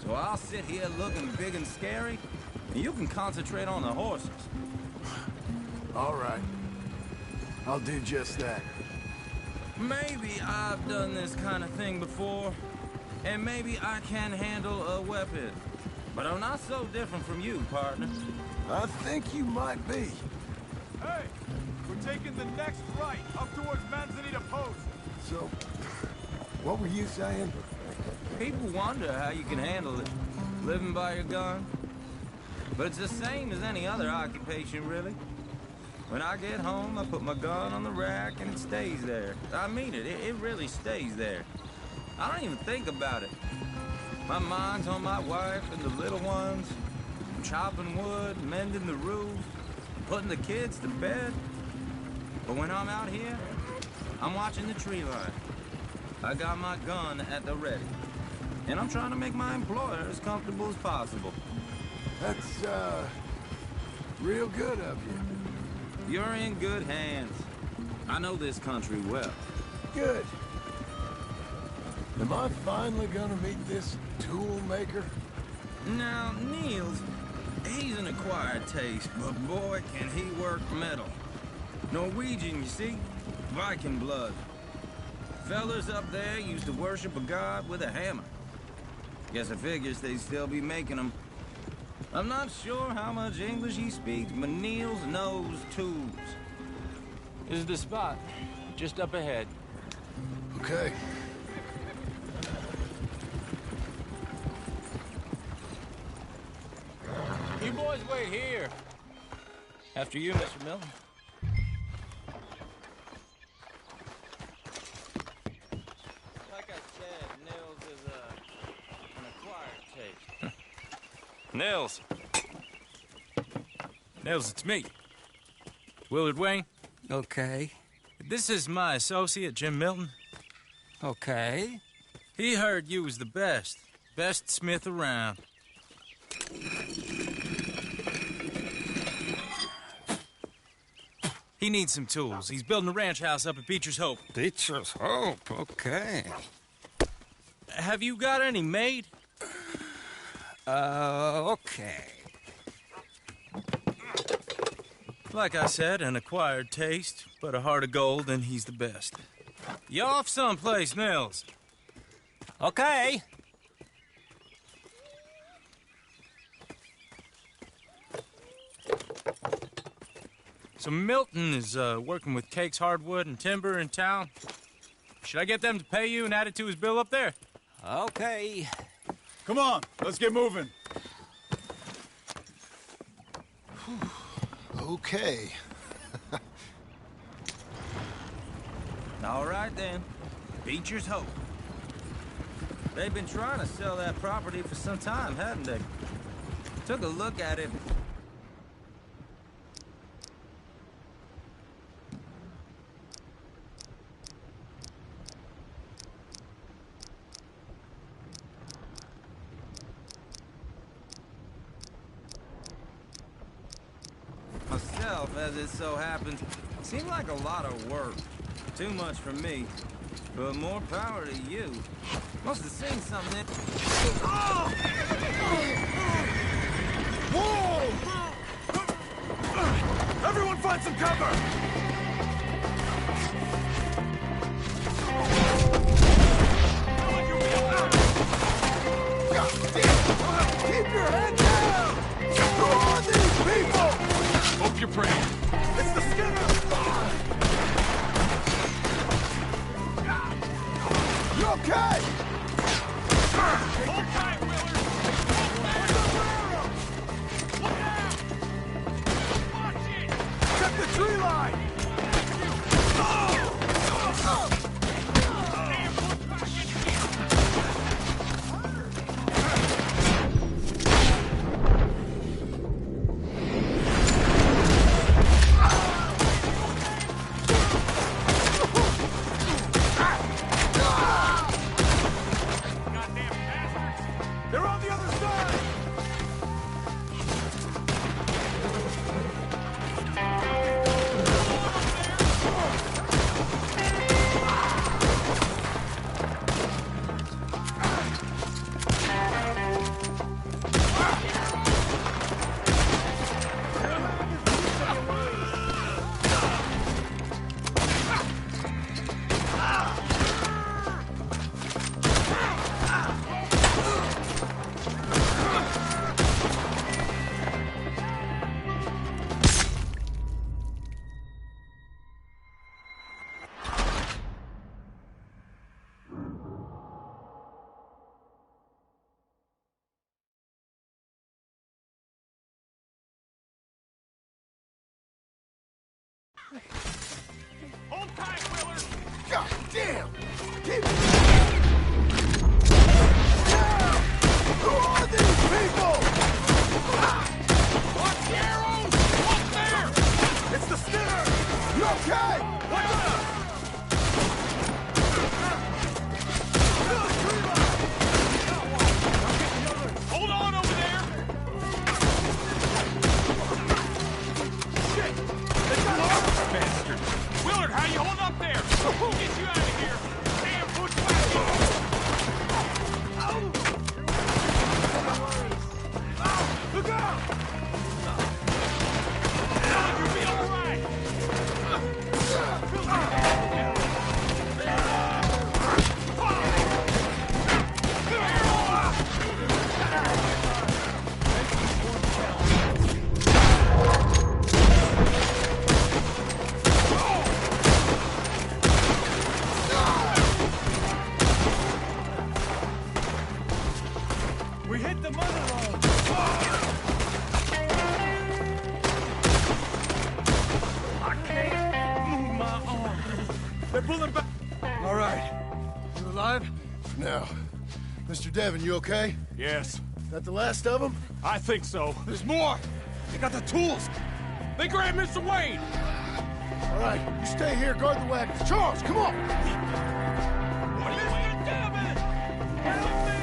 So I'll sit here looking big and scary, and you can concentrate on the horses. All right. I'll do just that. Maybe I've done this kind of thing before, and maybe I can handle a weapon. But I'm not so different from you, partner. I think you might be. Hey, we're taking the next right up towards Manzanita Post. So, what were you saying? People wonder how you can handle it, living by your gun. But it's the same as any other occupation, really. When I get home, I put my gun on the rack and it stays there. I mean it, it really stays there. I don't even think about it. My mind's on my wife and the little ones. I'm chopping wood, mending the roof, putting the kids to bed. But when I'm out here, I'm watching the tree line. I got my gun at the ready. And I'm trying to make my employer as comfortable as possible. That's, real good of you. You're in good hands. I know this country well. Good. Am I finally gonna meet this tool maker? Now, Niels, he's an acquired taste, but boy, can he work metal. Norwegian, you see? Viking blood. Fellas up there used to worship a god with a hammer. Guess I figures they'd still be making them. I'm not sure how much English he speaks, but Niels knows tools. This is the spot. Just up ahead. Okay. You boys wait here. After you, Mr. Milton. Like I said, Niels is an acquired taste. Nils. Nils, it's me. Willard Wayne. Okay. This is my associate, Jim Milton. Okay. He heard you was the best. Best smith around. He needs some tools. He's building a ranch house up at Beecher's Hope. Beecher's Hope, okay. Have you got any made? Okay. Like I said, an acquired taste, but a heart of gold, and he's the best. You off someplace, Nils? Okay. So Milton is working with Cakes Hardwood and Timber in town. Should I get them to pay you and add it to his bill up there? Okay. Come on, let's get moving. Okay. All right, then. Beecher's Hope. They've been trying to sell that property for some time, haven't they? Took a look at it. Myself, as it so happens, seemed like a lot of work. Too much for me. But more power to you. Must have seen something that... Oh! Whoa! Everyone find some cover! God damn! Keep your head down! Who are these people? Hope you're praying. It's the Skinner! You okay? Hold tight, Willard! Look out! Watch it! Check the tree line! They're on the other side! Hold tight, Willard! God damn! Keep... Who are these people? Watch the arrows! Up there! It's the Skinner! You okay? What's up? Hold on over there! Shit! They got our bastard! Willard, how you hold up there? We'll get you out of here! Damn bush We hit the mother lode! I can't move my arm. They're pulling back. All right. You alive? No. Mr. Devon, you okay? Yes. That the last of them? I think so. There's more! They got the tools! They grabbed Mr. Wade! All right, you stay here, guard the wagons. Charles, come on! Mr. Devon! Help me!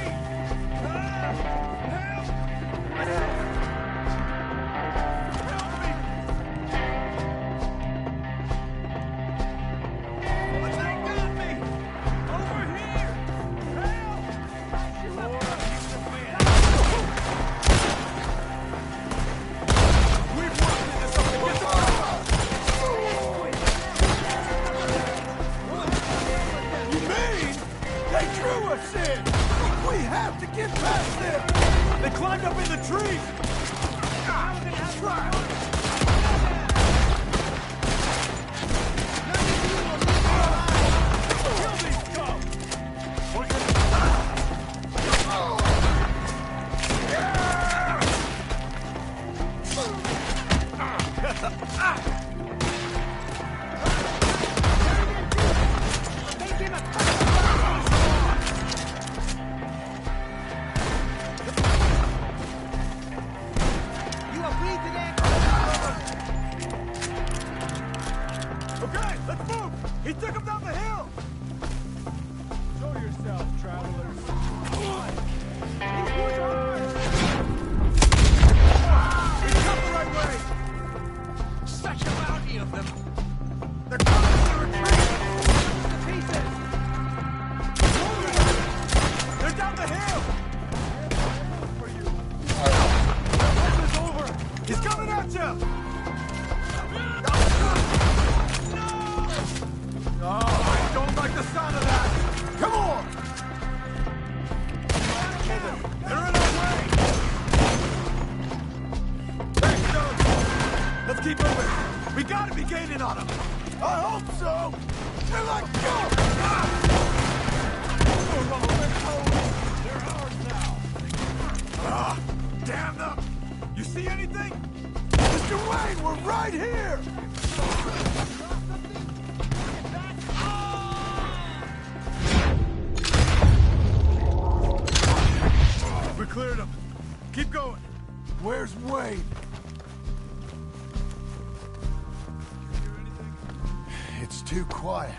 Too quiet.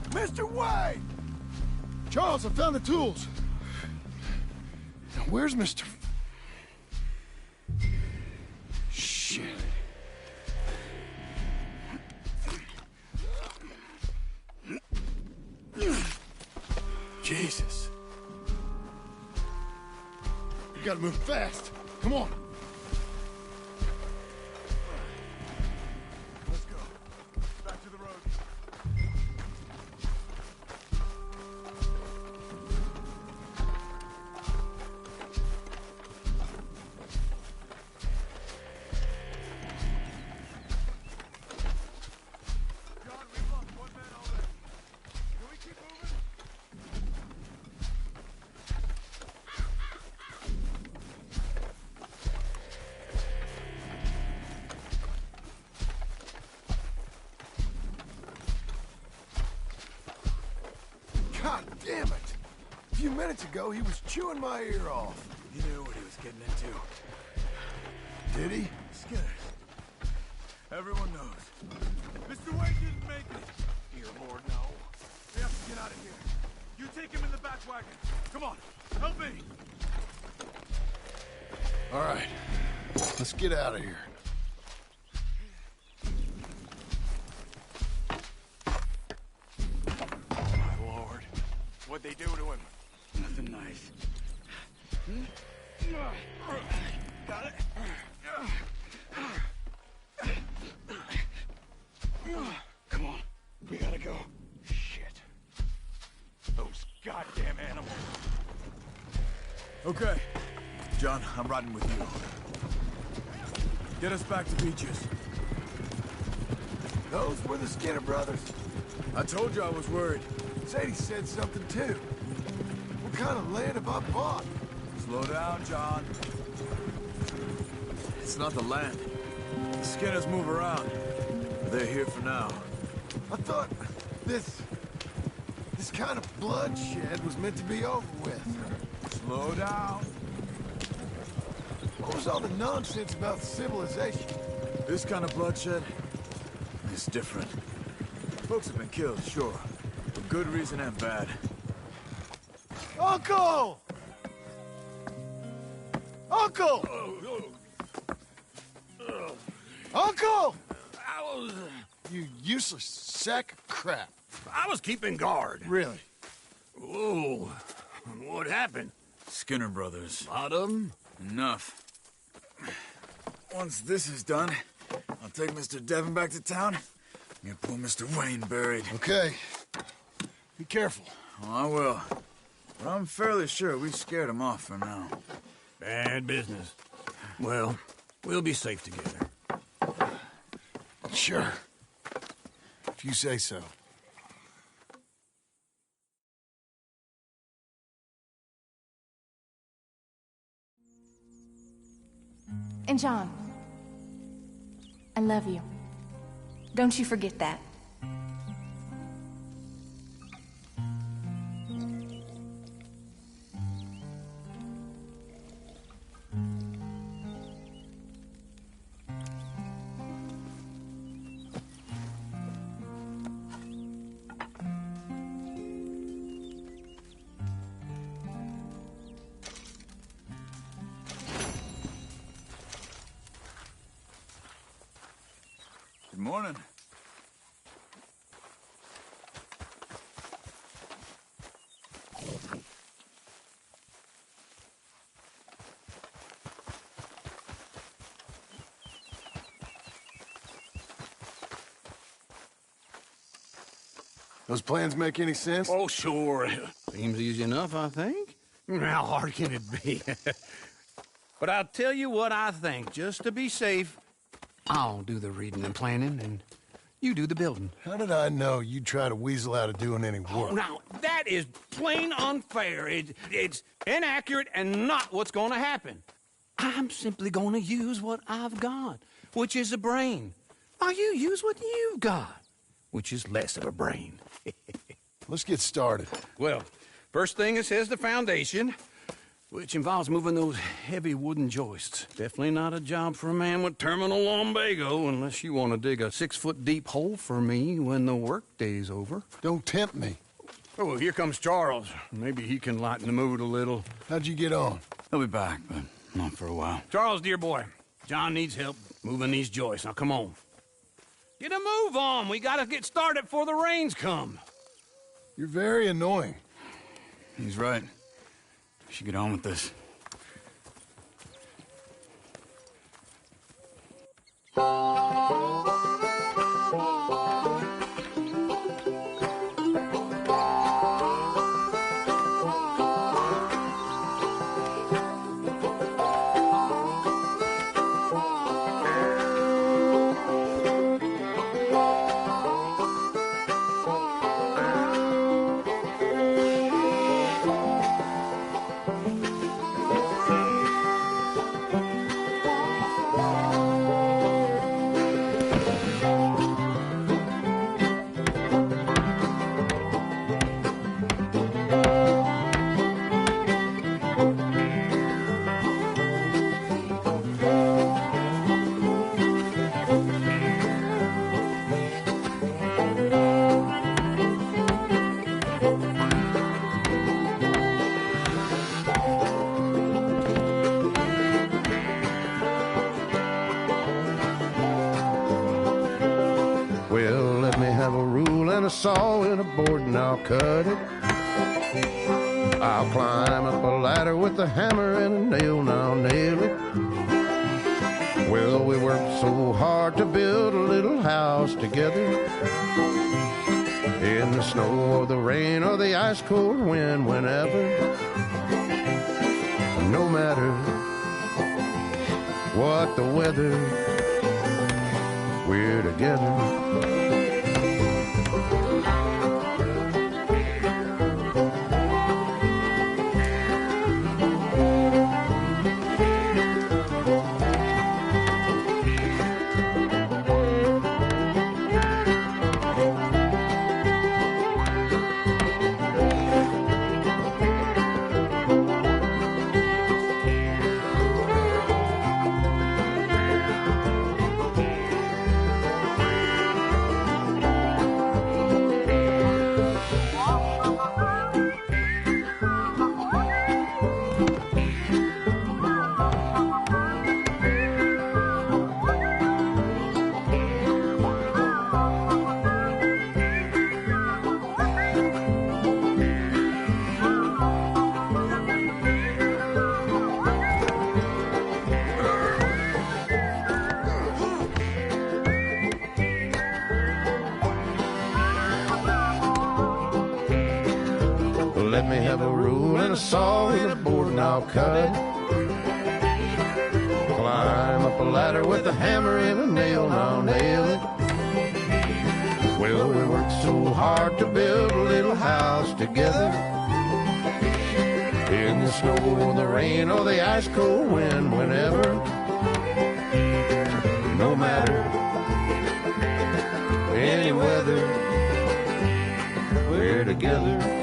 Mr. Wade! Charles, I found the tools. Now, where's Mr. Shit. Jesus. We gotta move fast. Come on. God damn it! A few minutes ago, he was chewing my ear off. He knew what he was getting into. Did he? Skinner. Everyone knows. Mr. Wade didn't make it. Dear Lord, no. We have to get out of here. You take him in the back wagon. Come on, help me. All right, let's get out of here. What'd they do to him? Nothing nice. Got it? Come on, we gotta go. Shit. Those goddamn animals. Okay. John, I'm riding with you. Get us back to Beaches. Those were the Skinner brothers. I told you I was worried. Sadie said something too. What kind of land have I bought? Slow down, John. It's not the land. The Skinners move around. They're here for now. I thought this kind of bloodshed was meant to be over with. Slow down. What was all the nonsense about civilization? This kind of bloodshed is different. Folks have been killed, sure. For good reason and bad. Uncle! Uncle! Uncle! You useless sack of crap. I was keeping guard. Really? Whoa. What happened? Skinner brothers. A lot of them? Enough. Once this is done, I'll take Mr. Devon back to town and get poor Mr. Wayne buried. Okay. Be careful. Oh, I will. But I'm fairly sure we scared him off for now. Bad business. Well, we'll be safe together. Sure. If you say so. And John, I love you. Don't you forget that. Good morning. Those plans make any sense? Oh, sure. Seems easy enough, I think. How hard can it be? But I'll tell you what I think. Just to be safe, I'll do the reading and planning, and you do the building. How did I know you'd try to weasel out of doing any work? Oh, now, that is plain unfair. It's inaccurate and not what's going to happen. I'm simply going to use what I've got, which is a brain. While you use what you've got, which is less of a brain. Let's get started. Well, first thing it says the foundation, which involves moving those heavy wooden joists. Definitely not a job for a man with terminal lumbago, unless you want to dig a 6-foot deep hole for me when the workday's over. Don't tempt me. Oh, here comes Charles. Maybe he can lighten the mood a little. How'd you get on? He'll be back, but not for a while. Charles, dear boy, John needs help moving these joists. Now, come on. Get a move on. We gotta get started before the rains come. You're very annoying. He's right. We should get on with this. Saw and a board and I'll cut it. I'll climb up a ladder with a hammer and a nail and I'll nail it. Well, we worked so hard to build a little house together. In the snow or the rain or the ice cold wind, whenever. No matter what the weather, we're together. Let me have a rule and a saw and a board and I'll cut it. Climb up a ladder with a hammer and a nail and I'll nail it. Well, we worked so hard to build a little house together. In the snow, the rain, or the ice cold wind, whenever. No matter any weather, we're together.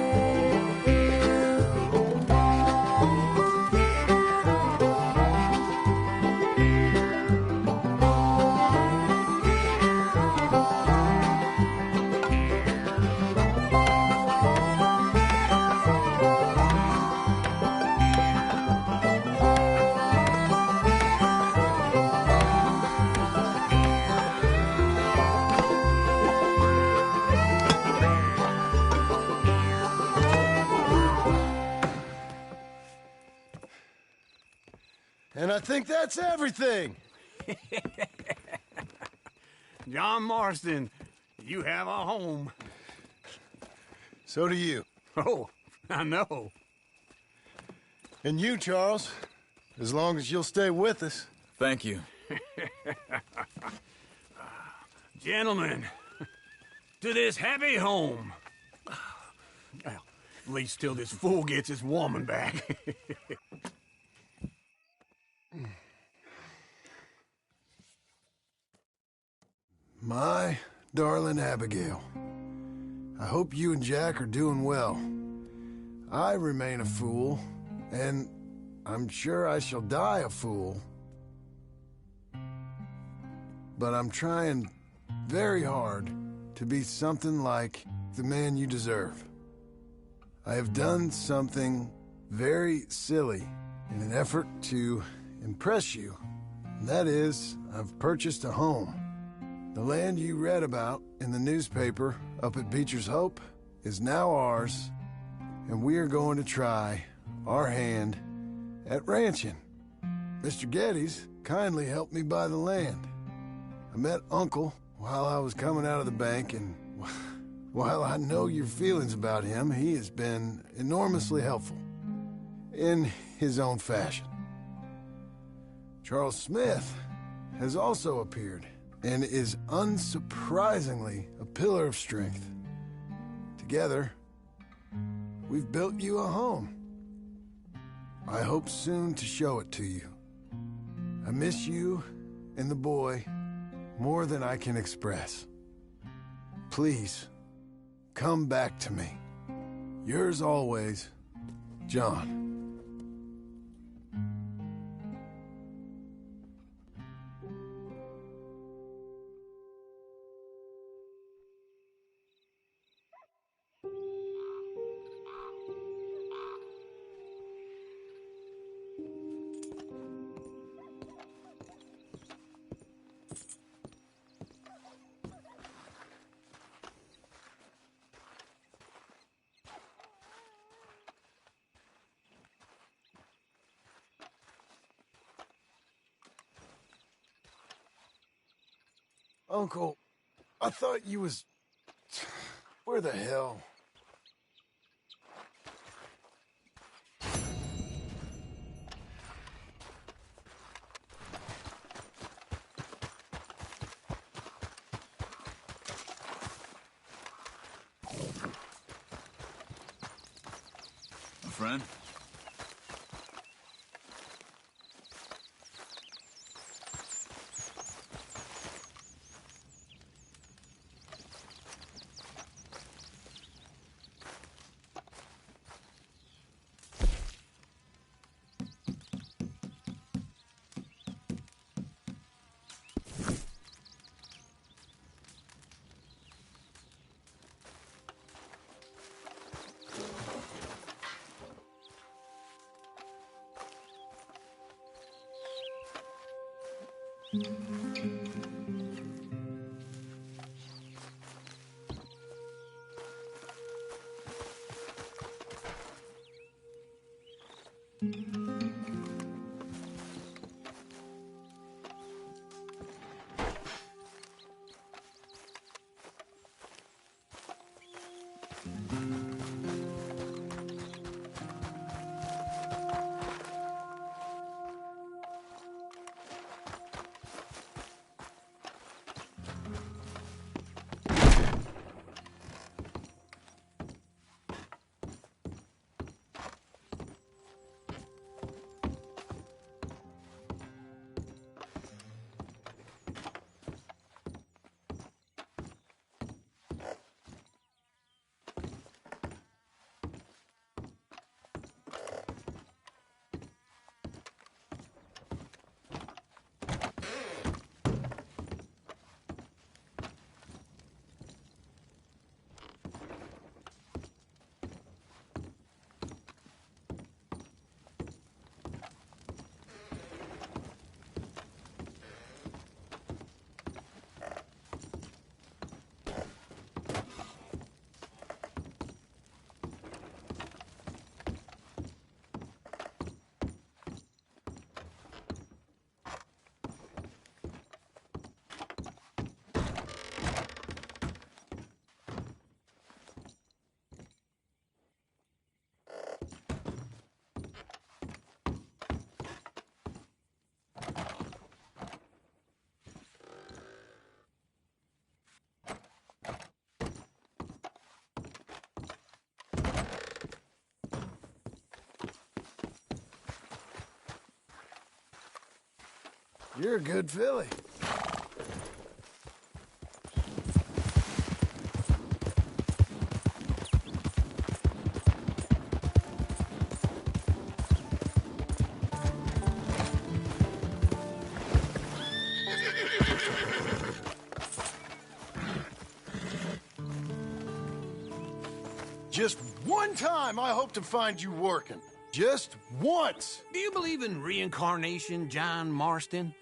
And I think that's everything. John Marston, you have a home. So do you. Oh, I know. And you, Charles, as long as you'll stay with us. Thank you. Gentlemen, to this happy home. Well, at least till this fool gets his woman back. My darling Abigail, I hope you and Jack are doing well. I remain a fool, and I'm sure I shall die a fool. But I'm trying very hard to be something like the man you deserve. I have done something very silly in an effort to impress you. And that is, I've purchased a home. The land you read about in the newspaper up at Beecher's Hope is now ours, and we are going to try our hand at ranching. Mr. Geddes kindly helped me buy the land. I met Uncle while I was coming out of the bank, and while I know your feelings about him, he has been enormously helpful in his own fashion. Charles Smith has also appeared and is unsurprisingly a pillar of strength. Together, we've built you a home. I hope soon to show it to you. I miss you and the boy more than I can express. Please, come back to me. Yours always, John. Uncle, I thought you was... Where the hell? My friend? You're a good filly. Just one time I hope to find you working. Just once. Do you believe in reincarnation, John Marston?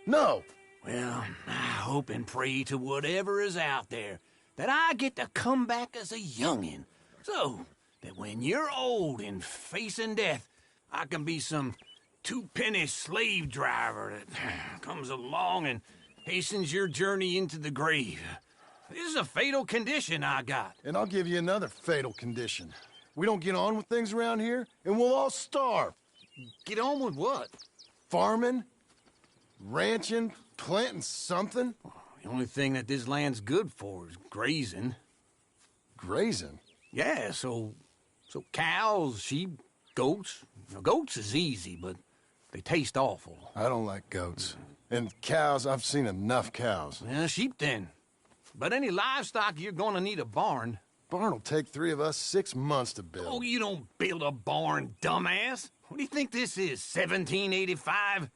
No. Well, I hope and pray to whatever is out there that I get to come back as a youngin', so that when you're old and facing death, I can be some two-penny slave driver that comes along and hastens your journey into the grave. This is a fatal condition I got. And I'll give you another fatal condition. We don't get on with things around here, and we'll all starve. Get on with what? Farming, ranching, planting something. The only thing that this land's good for is grazing. Grazing? Yeah, so cows, sheep, goats. Now, goats is easy, but they taste awful. I don't like goats. And cows, I've seen enough cows. Yeah, sheep then. But any livestock, you're gonna need a barn. Barn will take 3 of us 6 months to build. Oh, you don't build a barn, dumbass. What do you think this is, 1785?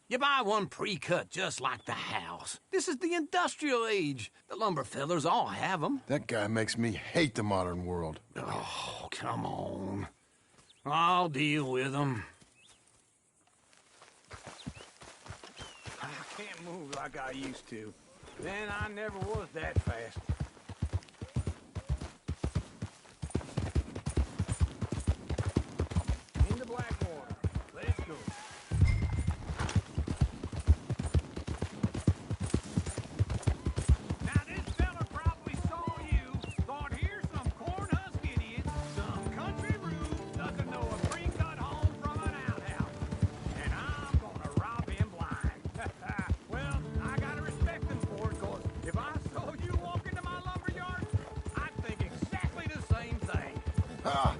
You buy one pre-cut just like the house. This is the industrial age. The lumber fellers all have them. That guy makes me hate the modern world. Oh, come on. I'll deal with them. I can't move like I used to. Then I never was that fast. Into Blackwater. Let's go. Now this fella probably saw you, thought here's some corn-husk idiot, some country rube doesn't know a pre-cut home from an outhouse. And I'm gonna rob him blind. Well, I gotta respect him for it, cause if I saw you walk into my lumber yard, I'd think exactly the same thing. Ah,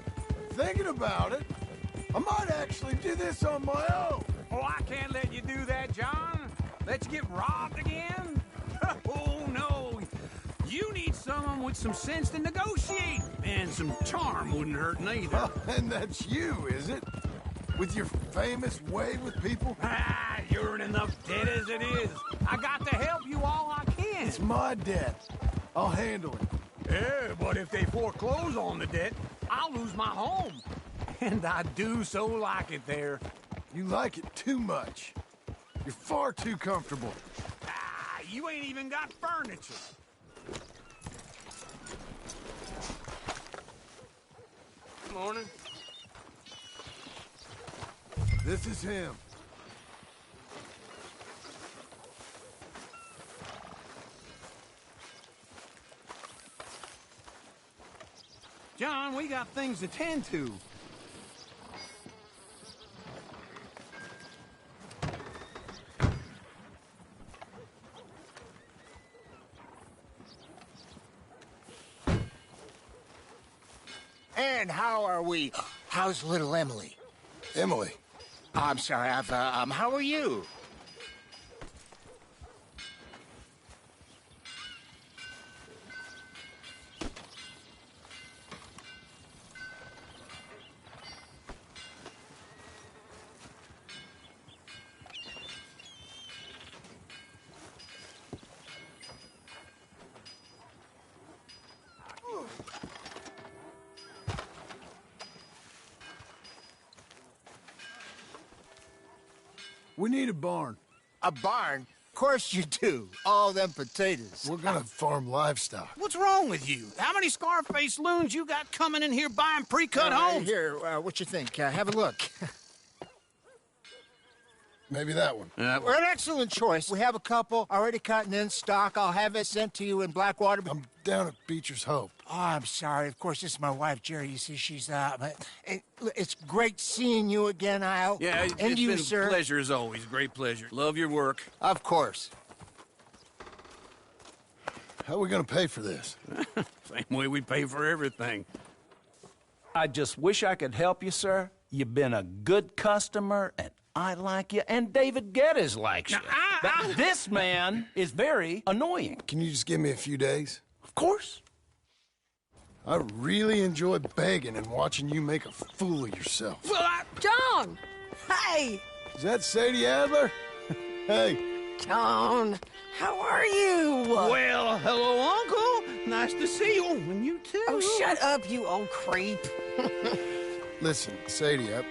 thinking about it, I might actually do this on my own. Oh, I can't let you do that, John. Let you get robbed again? Oh, no. You need someone with some sense to negotiate. And some charm wouldn't hurt neither. And that's you, is it? With your famous way with people? Ah, you're in enough debt as it is. I got to help you all I can. It's my debt. I'll handle it. Yeah, but if they foreclose on the debt, I'll lose my home. And I do so like it there. You like it too much. You're far too comfortable. Ah, you ain't even got furniture. Good morning. This is him. John, we got things to tend to. And how are we? How's little Emily? Emily. I'm sorry, how are you? We need a barn. A barn? Of course you do. All them potatoes. We're gonna farm livestock. What's wrong with you? How many Scarface loons you got coming in here buying pre-cut homes? Here, what you think? Have a look. Maybe that one. We're an excellent choice. We have a couple already cut and in stock. I'll have it sent to you in Blackwater. I'm down at Beecher's Hope. Oh, I'm sorry. Of course, this is my wife, Jerry. You see, she's it's great seeing you again, Al. Yeah, and it's you, been sir. a pleasure as always. Great pleasure. Love your work. Of course. How are we gonna pay for this? Same way we pay for everything. I just wish I could help you, sir. You've been a good customer, and I like you, and David Geddes likes you. But this man is very annoying. Can you just give me a few days? Of course. I really enjoy begging and watching you make a fool of yourself. John! Hey! Is that Sadie Adler? Hey. John, how are you? Well, hello, Uncle. Nice to see you. And you too. Oh, shut up, you old creep. Listen, Sadie, you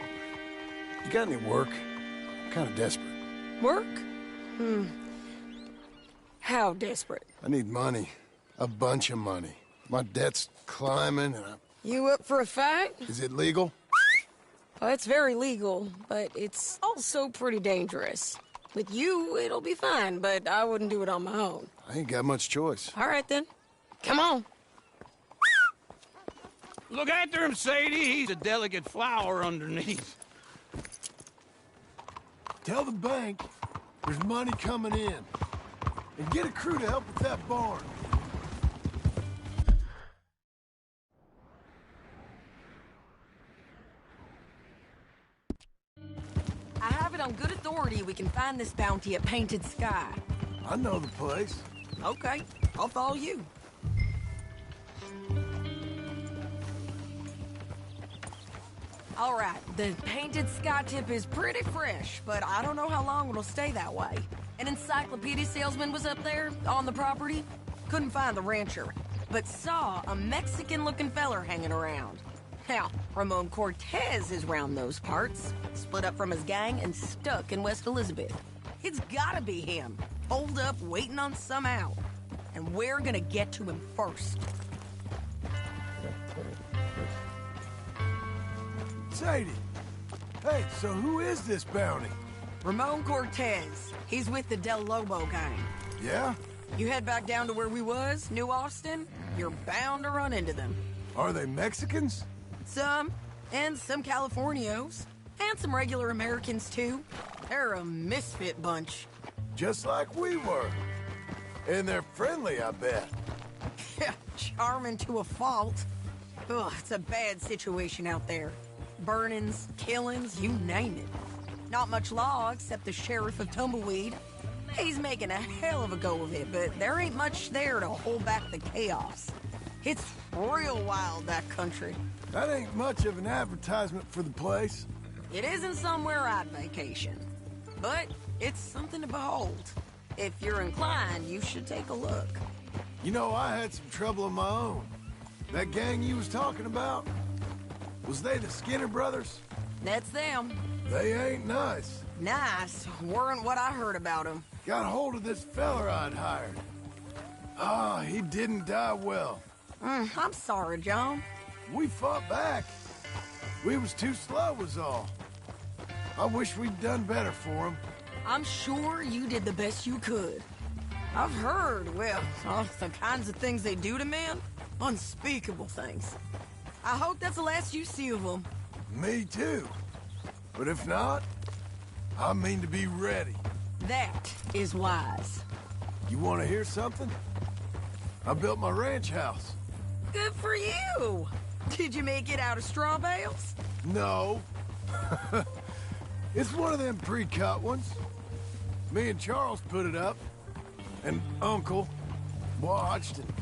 got any work? I'm kind of desperate. Work? How desperate? I need money. A bunch of money. My debt's climbing and You up for a fight? Is it legal? Well, it's very legal, but it's also pretty dangerous. With you, it'll be fine, but I wouldn't do it on my own. I ain't got much choice. All right, then. Come on. Look after him, Sadie. He's a delicate flower underneath. Tell the bank there's money coming in. And get a crew to help with that barn. I have it on good authority we can find this bounty at Painted Sky. I know the place. Okay, I'll follow you. All right, the Painted Sky tip is pretty fresh, but I don't know how long it'll stay that way. An encyclopedia salesman was up there on the property. Couldn't find the rancher, but saw a Mexican-looking feller hanging around. Now, Ramon Cortez is round those parts, split up from his gang and stuck in West Elizabeth. It's gotta be him, holed up waiting on some out. And we're gonna get to him first. Sadie! Hey, so who is this bounty? Ramon Cortez. He's with the Del Lobo gang. Yeah? You head back down to where we was, New Austin, you're bound to run into them. Are they Mexicans? Some, and some Californios. And some regular Americans, too. They're a misfit bunch. Just like we were. And they're friendly, I bet. Yeah, charming to a fault. Ugh, it's a bad situation out there. Burnings, killings, you name it. Not much law except the sheriff of Tumbleweed. He's making a hell of a go of it, but there ain't much there to hold back the chaos. It's real wild, that country. That ain't much of an advertisement for the place. It isn't somewhere I'd vacation, but it's something to behold. If you're inclined, you should take a look. You know, I had some trouble of my own. That gang you was talking about, was they the Skinner brothers? That's them. They ain't nice. Nice weren't what I heard about them. Got hold of this feller I'd hired. He didn't die well. I'm sorry, John. We fought back. We was too slow was all. I wish we'd done better for him. I'm sure you did the best you could. I've heard, well, the kinds of things they do to men. Unspeakable things. I hope that's the last you see of them. Me too. But if not, I mean to be ready. That is wise. You want to hear something? I built my ranch house. Good for you. Did you make it out of straw bales? No. It's one of them pre-cut ones. Me and Charles put it up. And Uncle watched and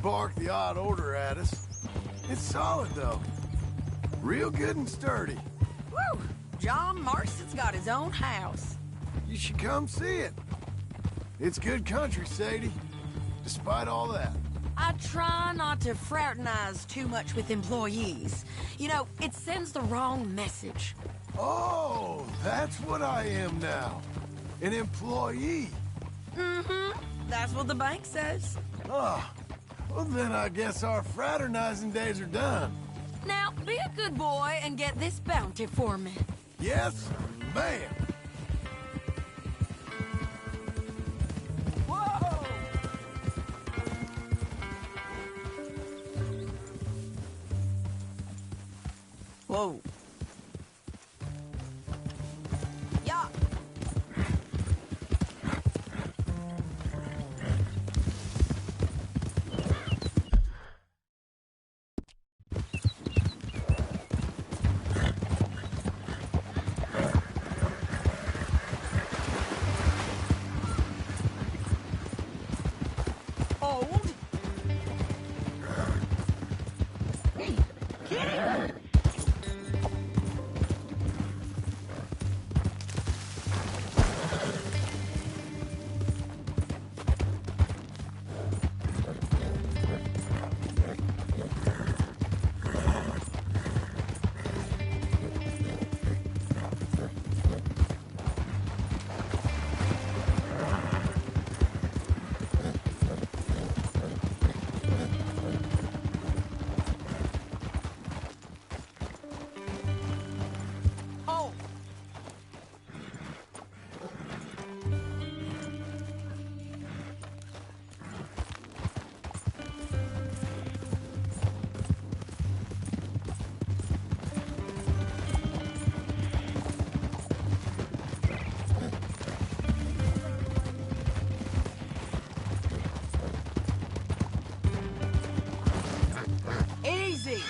barked the odd order at us. It's solid, though. Real good and sturdy. Woo! John Marston's got his own house. You should come see it. It's good country, Sadie. Despite all that. I try not to fraternize too much with employees. You know, it sends the wrong message. Oh, that's what I am now. An employee. Mm-hmm. That's what the bank says. Oh, well then I guess our fraternizing days are done. Now, be a good boy and get this bounty for me. Yes, ma'am. Whoa! Whoa. Yeah. Easy.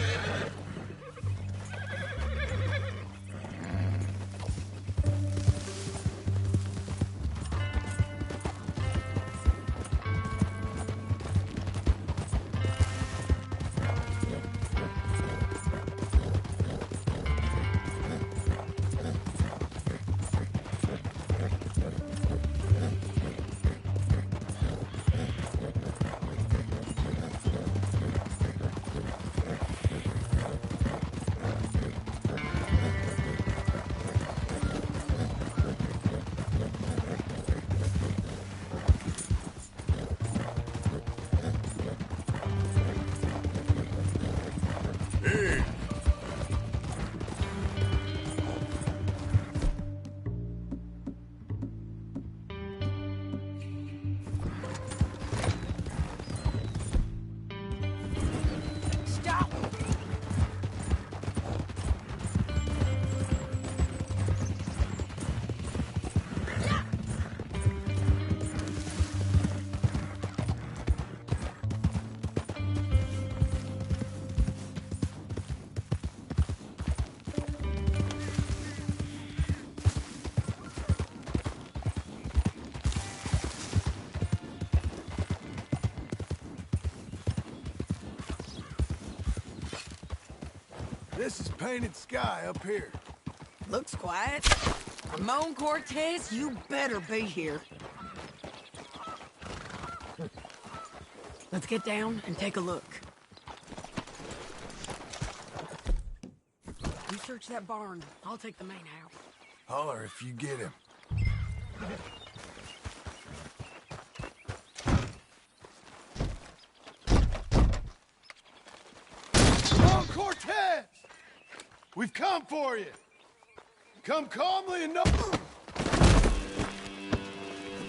This is painted sky up here. Looks quiet. Ramon Cortez, you better be here. Let's get down and take a look. You search that barn. I'll take the main house. Holler if you get him. Ramon Cortez! We've come for you. Come calmly and no...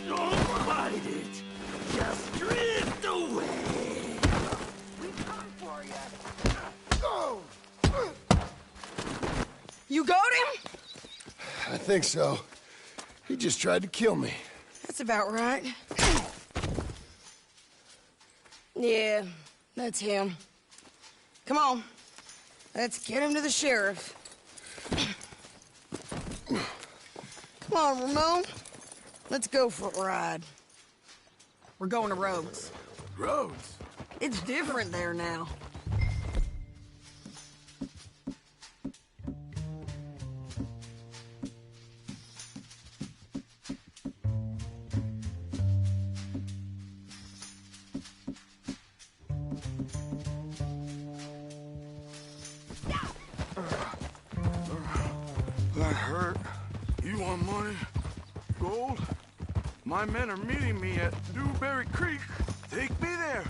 Don't fight it. Just drift away. We've come for you. Go! You got him? I think so. He just tried to kill me. That's about right. Yeah, that's him. Come on. Let's get him to the sheriff. Come on, Ramon. Let's go for a ride. We're going to Rhodes. Rhodes? It's different there now. That hurt. You want money? Gold? My men are meeting me at Dewberry Creek. Take me there.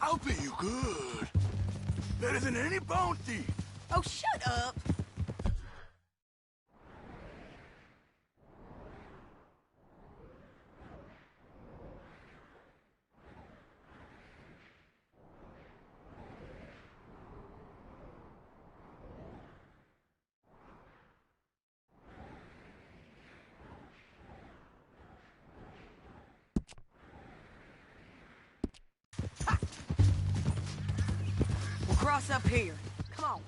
I'll pay you good. Better than any bounty. Oh, shut up. We'll cross up here. Come on.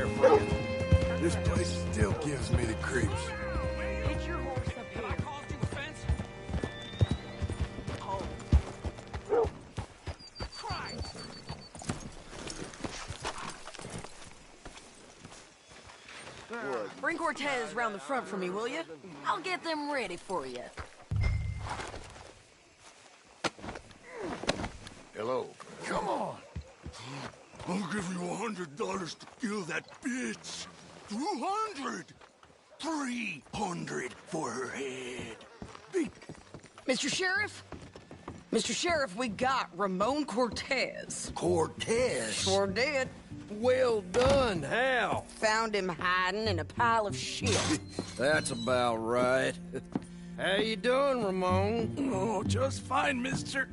there for you. This place still gives me the creeps. Get your horse up here. Bring Cortez round the front for me, will you? I'll get them ready for you. Hello. Come on. I'll give you $100 to kill that bitch. 200. 300 for her head. Mr. Sheriff? Mr. Sheriff, we got Ramon Cortez. Cortez? Sure did. Well done. How? Found him hiding in a pile of shit. That's about right. How you doing, Ramon? Oh, just fine, mister.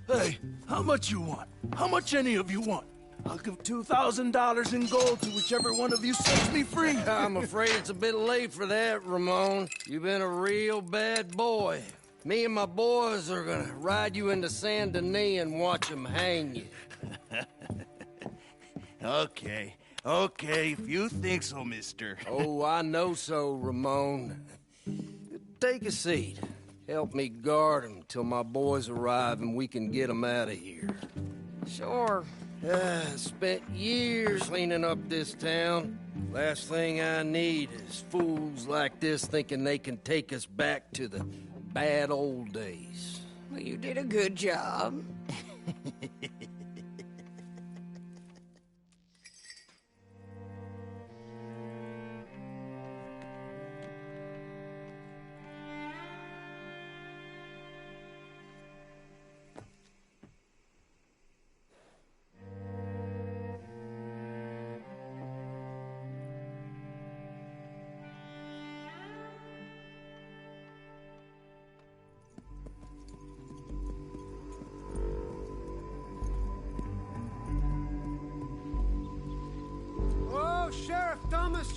Hey, how much you want? How much any of you want? I'll give $2,000 in gold to whichever one of you sets me free. I'm afraid it's a bit late for that, Ramon. You've been a real bad boy. Me and my boys are gonna ride you into Saint Denis and watch them hang you. Okay, if you think so, mister. Oh, I know so, Ramon. Take a seat. Help me guard them till my boys arrive and we can get them out of here. Sure. Spent years cleaning up this town. Last thing I need is fools like this thinking they can take us back to the bad old days. Well, you did a good job.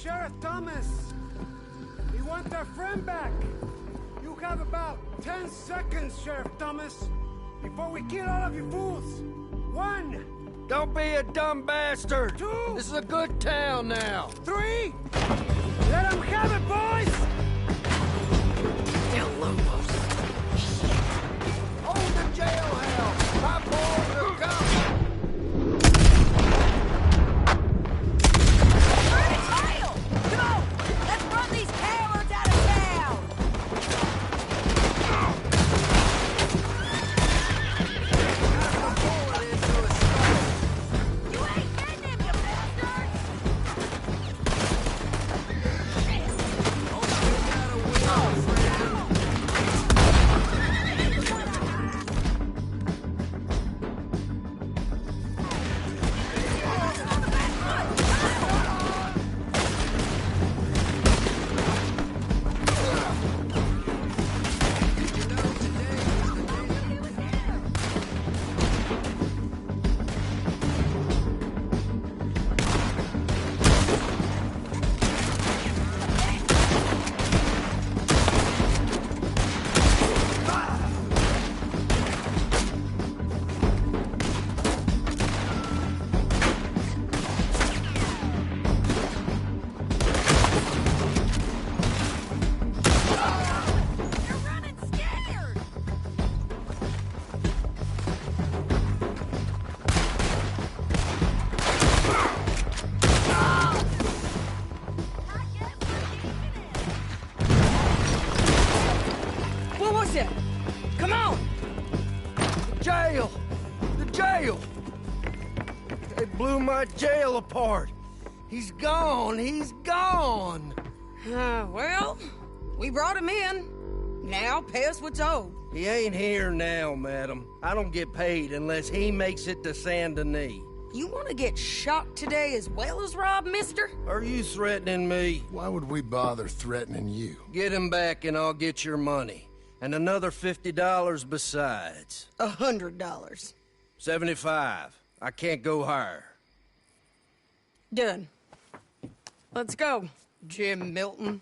Sheriff Thomas! We want our friend back! You have about 10 seconds, Sheriff Thomas, before we kill all of you fools! 1! Don't be a dumb bastard! 2! This is a good town now! 3! Let them have it, boys! El Lobos! Hold the jailhouse! My boys are coming! My jail apart. He's gone. He's gone. Well, we brought him in. Now pay us what's owed. He ain't here now, madam. I don't get paid unless he makes it to Saint Denis. You want to get shot today as well as rob, mister? Are you threatening me? Why would we bother threatening you? Get him back and I'll get your money. And another $50 besides. $100. 75. I can't go higher. Done. Let's go, Jim Milton.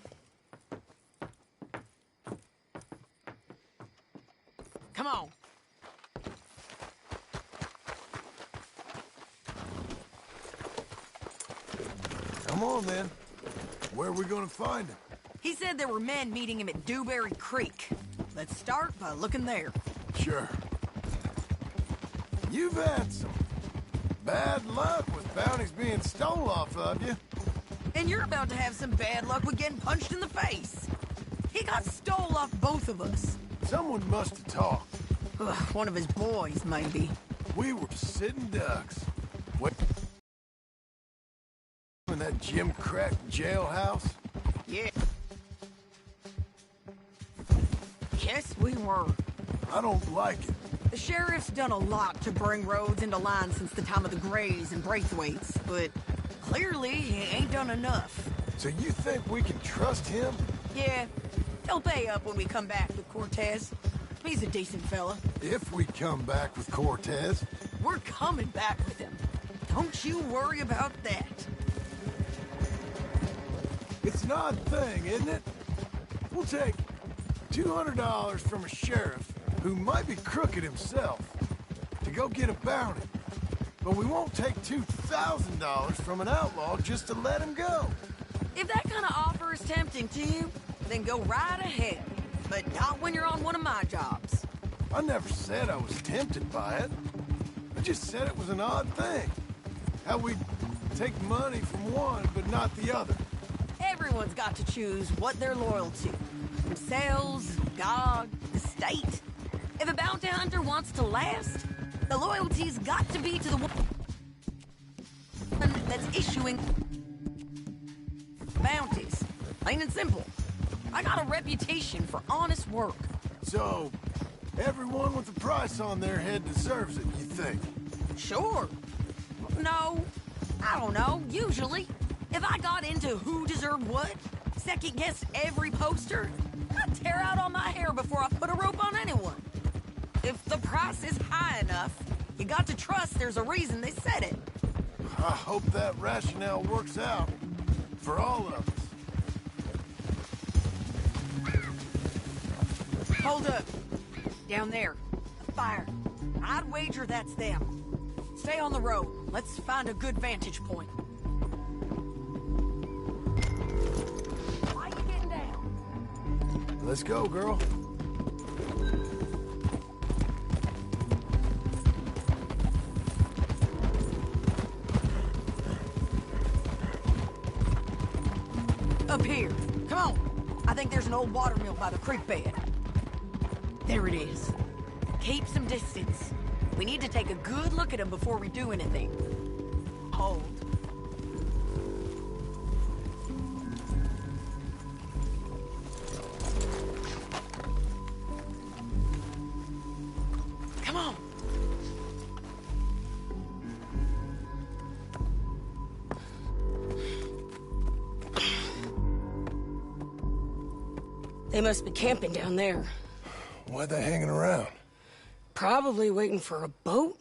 Come on. Come on, then. Where are we gonna find him? He said there were men meeting him at Dewberry Creek. Let's start by looking there. Sure. You've had some bad luck with bounties being stole off of you. And you're about to have some bad luck with getting punched in the face. He got stole off both of us. Someone must have talked. Ugh, one of his boys, maybe. We were sitting ducks. What? In that Jim Crack jailhouse? Yeah. Yes, we were. I don't like it. The sheriff's done a lot to bring roads into line since the time of the Grays and Braithwaites, but clearly he ain't done enough. So you think we can trust him? Yeah, he'll pay up when we come back with Cortez. He's a decent fella. If we come back with Cortez. We're coming back with him. Don't you worry about that. It's an odd thing, isn't it? We'll take $200 from a sheriff who might be crooked himself to go get a bounty. But we won't take $2,000 from an outlaw just to let him go. If that kind of offer is tempting to you, then go right ahead. But not when you're on one of my jobs. I never said I was tempted by it. I just said it was an odd thing. How we take money from one but not the other. Everyone's got to choose what they're loyal to. Themselves, God, the state. If a bounty hunter wants to last, the loyalty's got to be to the one that's issuing bounties. Plain and simple. I got a reputation for honest work. So, everyone with a price on their head deserves it, you think? Sure. No, I don't know, usually. If I got into who deserved what, second-guessed every poster, I'd tear out all my hair before I put a rope on anyone. If the price is high enough, you got to trust there's a reason they said it. I hope that rationale works out for all of us. Hold up. Down there. A fire. I'd wager that's them. Stay on the road. Let's find a good vantage point. Why you getting down? Let's go, girl. Up here. Come on. I think there's an old watermill by the creek bed. There it is. Keep some distance. We need to take a good look at him before we do anything. Hold. Come on. They must be camping down there. Why they hanging around? Probably waiting for a boat.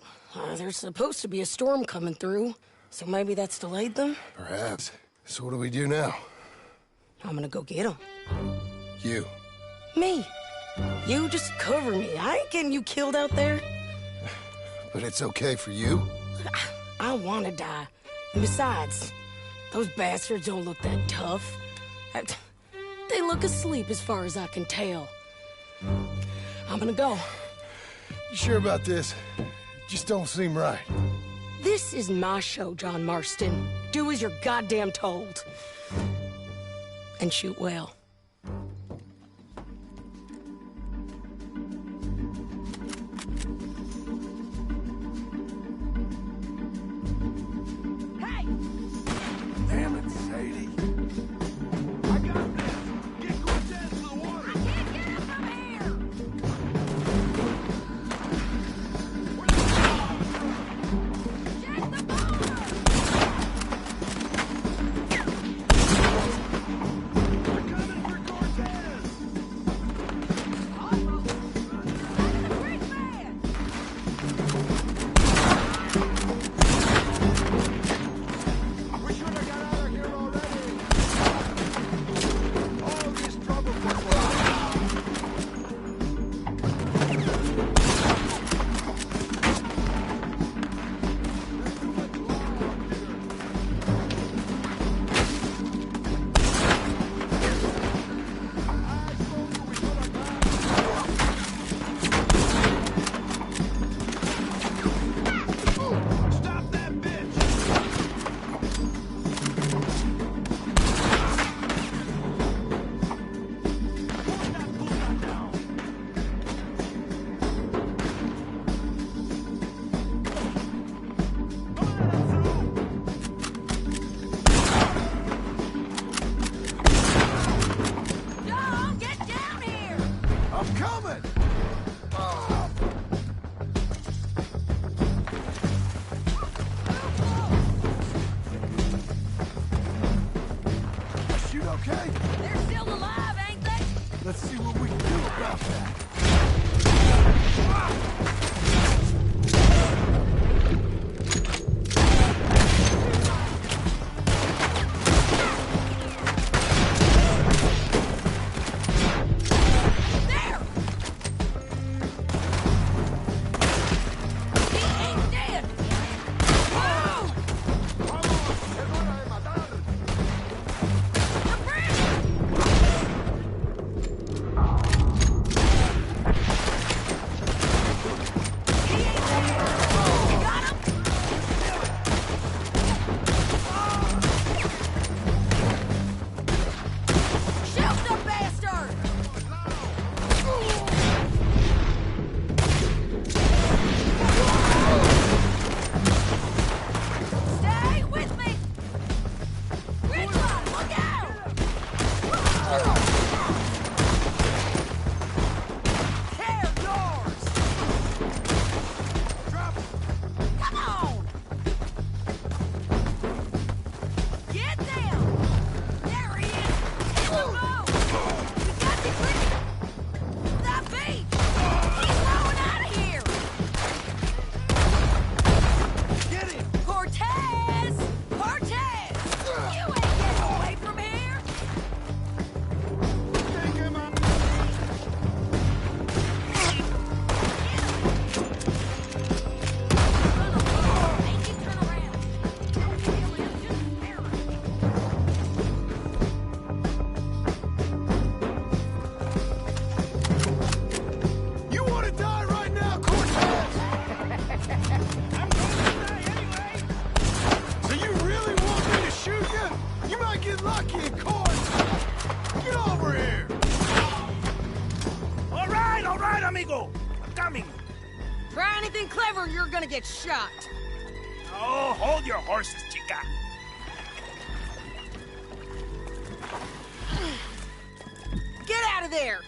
There's supposed to be a storm coming through, so maybe that's delayed them? Perhaps. So what do we do now? I'm gonna go get them. You. Me. You just cover me. I ain't getting you killed out there. But it's okay for you? I want to die. And besides, those bastards don't look that tough. They look asleep as far as I can tell. I'm gonna go. You sure about this? Just don't seem right. This is my show, John Marston. Do as you're goddamn told. And shoot well. Hey! Damn it, Sadie. I got this. Get Cortez to the water. I can't get him from here. Check the border. okay? They're still alive, ain't they? Let's see what we can do about that. Try anything clever, you're gonna get shot. Oh, hold your horses, chica. Get out of there!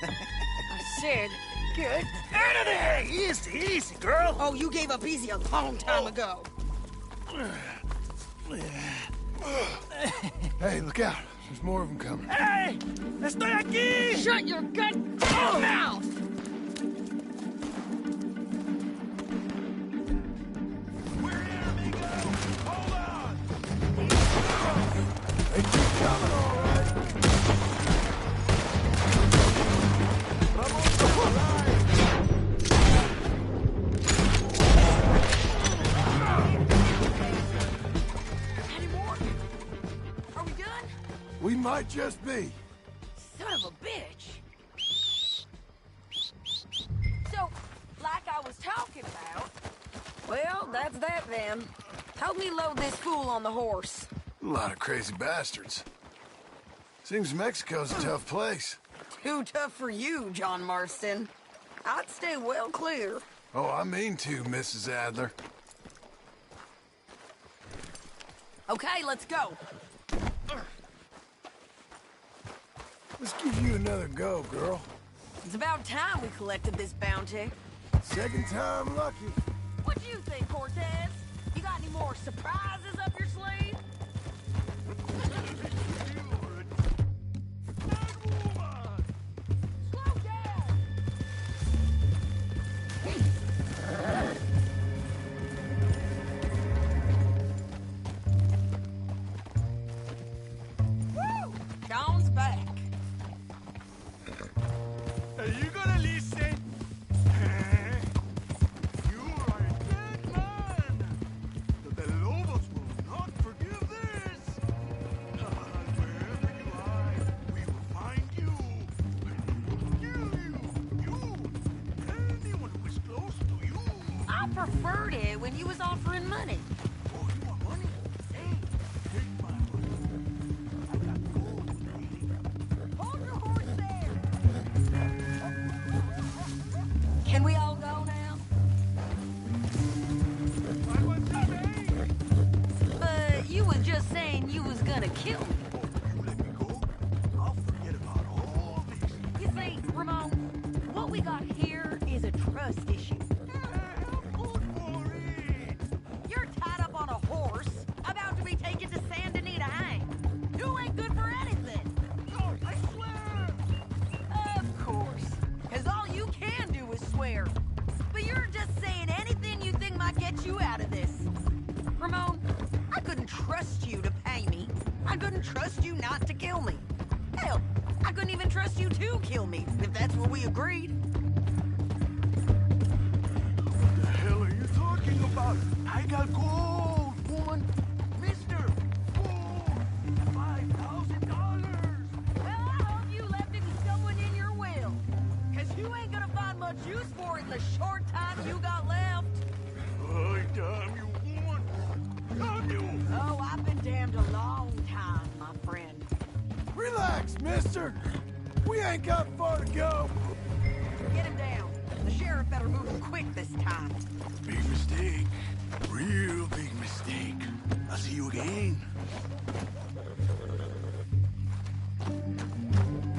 I said, get out of there! Easy, easy, girl. Oh, you gave up easy a long time ago. Hey, look out. There's more of them coming. Hey! Estoy aquí! Shut your goddamn mouth! We're here, amigo! Hold on! They keep coming, all right. Vamos all right. Any more? Are we done? We might just be. Son of a bitch. So, like I was talking about... Well, that's that then. Help me load this fool on the horse. A lot of crazy bastards. Seems Mexico's a tough place. Too tough for you, John Marston. I'd stay well clear. Oh, I mean to, Mrs. Adler. Okay, let's go. Let's give you another go, girl. It's about time we collected this bounty. Second time lucky. What do you think, Cortez? You got any more surprises up your sleeve? Slow down! Woo! John's back. Are you gonna listen? You are a dead man! The Lobos will not forgive this! Wherever you hide, we will find you! And we will kill you! You! Anyone who is close to you! I preferred it when you was offering money. Oh, you want money? Hey, take my money. I got gold waiting. Hold your horse there! Can we all go now? You was just saying you was gonna kill me. You let me go, I'll forget about all this. You see, Ramon, what we got here is a trust issue. You're tied up on a horse, about to be taken to Saint Denis to hang. trust you to pay me, I couldn't trust you not to kill me. Hell, I couldn't even trust you to kill me, if that's what we agreed. What the hell are you talking about? I got gold, woman. Mister, gold. $5,000. Well, I hope you left it to someone in your will. Because you ain't gonna find much use for it in the short time you got left. Oh, damn you, woman. Damn you. Oh, I've been damned a long time, my friend. Relax, mister. We ain't got far to go. Get him down. The sheriff better move him quick this time. Big mistake. Real big mistake. I'll see you again.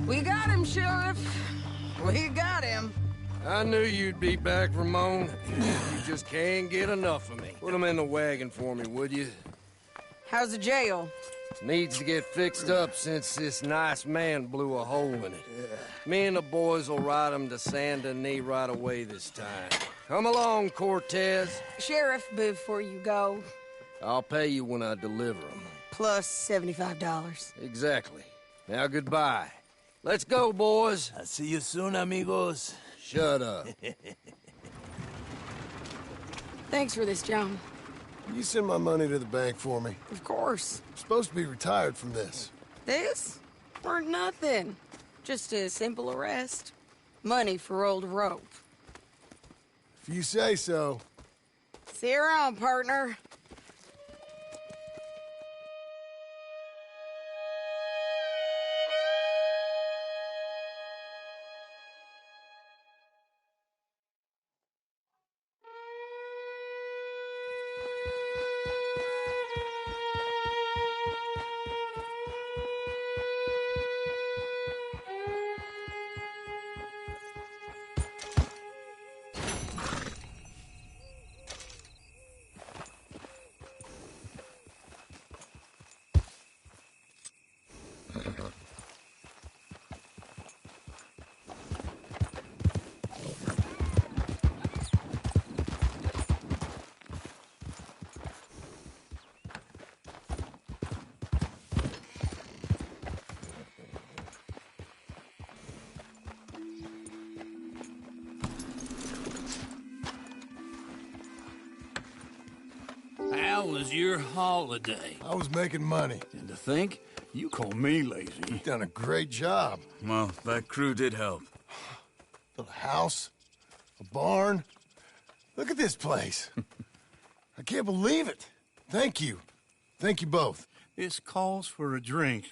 We got him, Sheriff. We got him. I knew you'd be back, Ramon. You just can't get enough of me. Put him in the wagon for me, would you? How's the jail? Needs to get fixed up since this nice man blew a hole in it. Me and the boys will ride him to Saint Denis right away this time. Come along, Cortez. Sheriff, before you go. I'll pay you when I deliver him. Plus $75. Exactly. Now goodbye. Let's go, boys. I'll see you soon, amigos. Shut up. Thanks for this, John. You send my money to the bank for me. Of course. I'm supposed to be retired from this. This? Or nothing. Just a simple arrest. Money for old rope. If you say so. See you around, partner. How was your holiday? I was making money. And to think, you call me lazy. You've done a great job. Well, that crew did help. Built a house, a barn. Look at this place. I can't believe it. Thank you. Thank you both. This calls for a drink.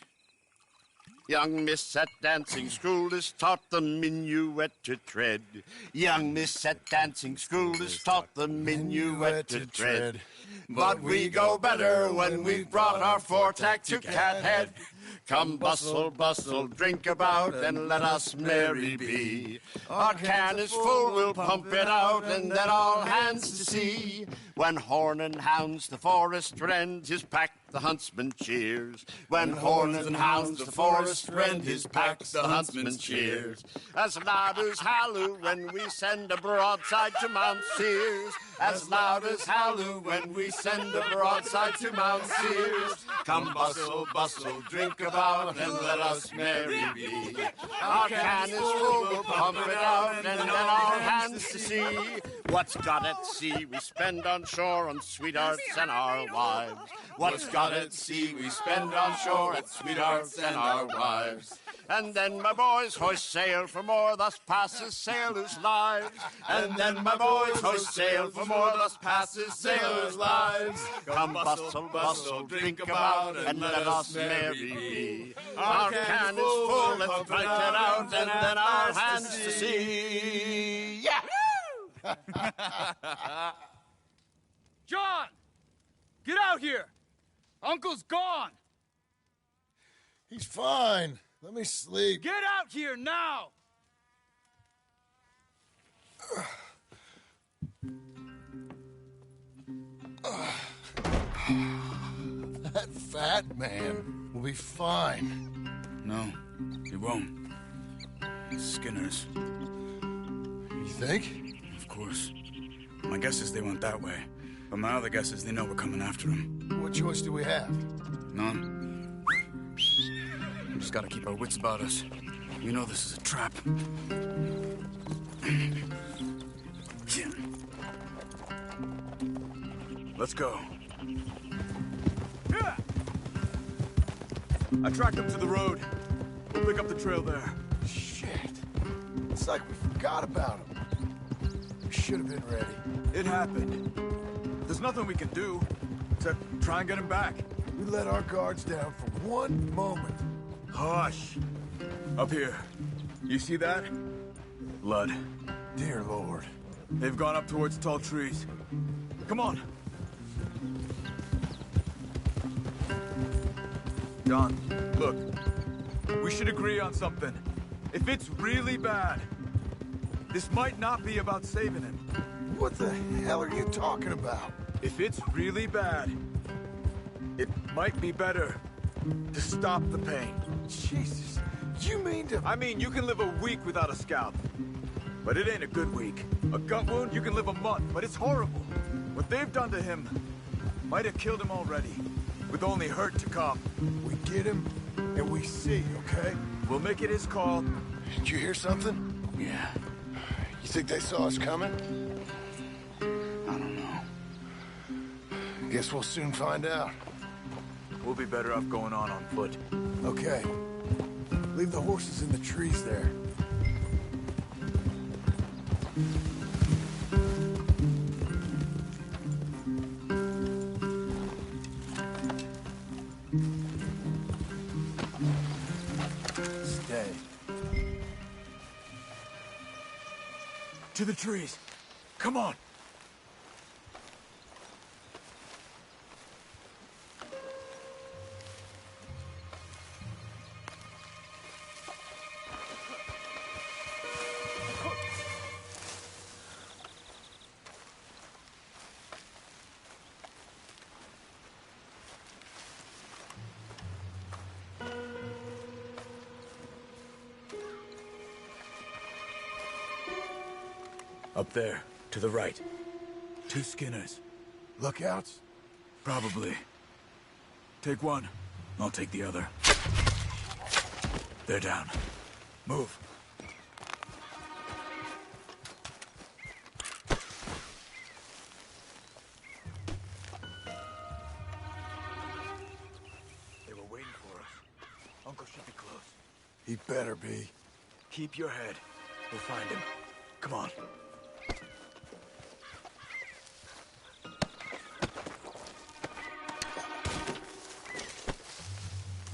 Young miss at dancing school is taught the minuet to tread. Young miss at dancing school is taught the minuet to tread. But we go better when we've brought our four-tack to Cathead. Come bustle, bustle, drink about, and let us merry be. Our can is full, we'll pump it out, and then all hands to sea. When horn and hounds the forest rend, his pack the huntsman cheers. When horn and hounds the forest rend, his pack the huntsman cheers. As loud as halloo when we send a broadside to Mount Sears. As loud as halloo when we send a broadside to Mount Sears. Come bustle, bustle, drink about, and let us merry be. Our can is full, we'll pump it out, and then all hands to sea. What's got at sea we spend on shore on sweethearts and our wives. What's got at sea we spend on shore at sweethearts and our wives. And then my boys hoist sail for more, thus passes sailors' lives. And then my boys hoist sail for more, thus passes sailors' lives. Come bustle, bustle, drink about, and let us merry be. Our can is full, let's drink it out, and then our hands to sea. Yeah! John! Get out here! Uncle's gone! He's fine. Let me sleep. Get out here now! That fat man will be fine. No, he won't. Skinner's. You think? Of course. My guess is they went that way. But my other guess is they know we're coming after him. What choice do we have? None. We just gotta keep our wits about us. We know this is a trap. Let's go. Yeah! I tracked them to the road. We'll pick up the trail there. Shit. It's like we forgot about him. We should have been ready. It happened. There's nothing we can do except try and get him back. We let our guards down for one moment. Hush. Up here. You see that? Blood. Dear Lord. They've gone up towards tall trees. Come on. John, look. We should agree on something. If it's really bad, this might not be about saving him. What the hell are you talking about? If it's really bad, it might be better to stop the pain. Jesus, you mean to... I mean, you can live a week without a scalp, but it ain't a good week. A gut wound, you can live a month, but it's horrible. What they've done to him might have killed him already, with only hurt to come. We get him, and we see, okay? We'll make it his call. Did you hear something? Yeah. You think they saw us coming? I don't know. Guess we'll soon find out. We'll be better off going on foot. Okay. Leave the horses in the trees there. Stay. To the trees. Come on. Up there, to the right. 2 Skinners. Lookouts? Probably. Take one. I'll take the other. They're down. Move. They were waiting for us. Uncle should be close. He better be. Keep your head. We'll find him. Come on.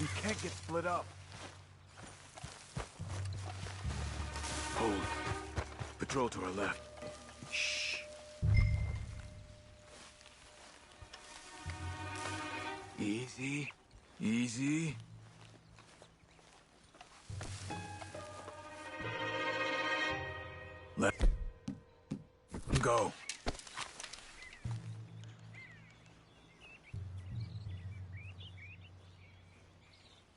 We can't get split up. Hold. Patrol to our left. Shh. Easy. Easy. Left. Go.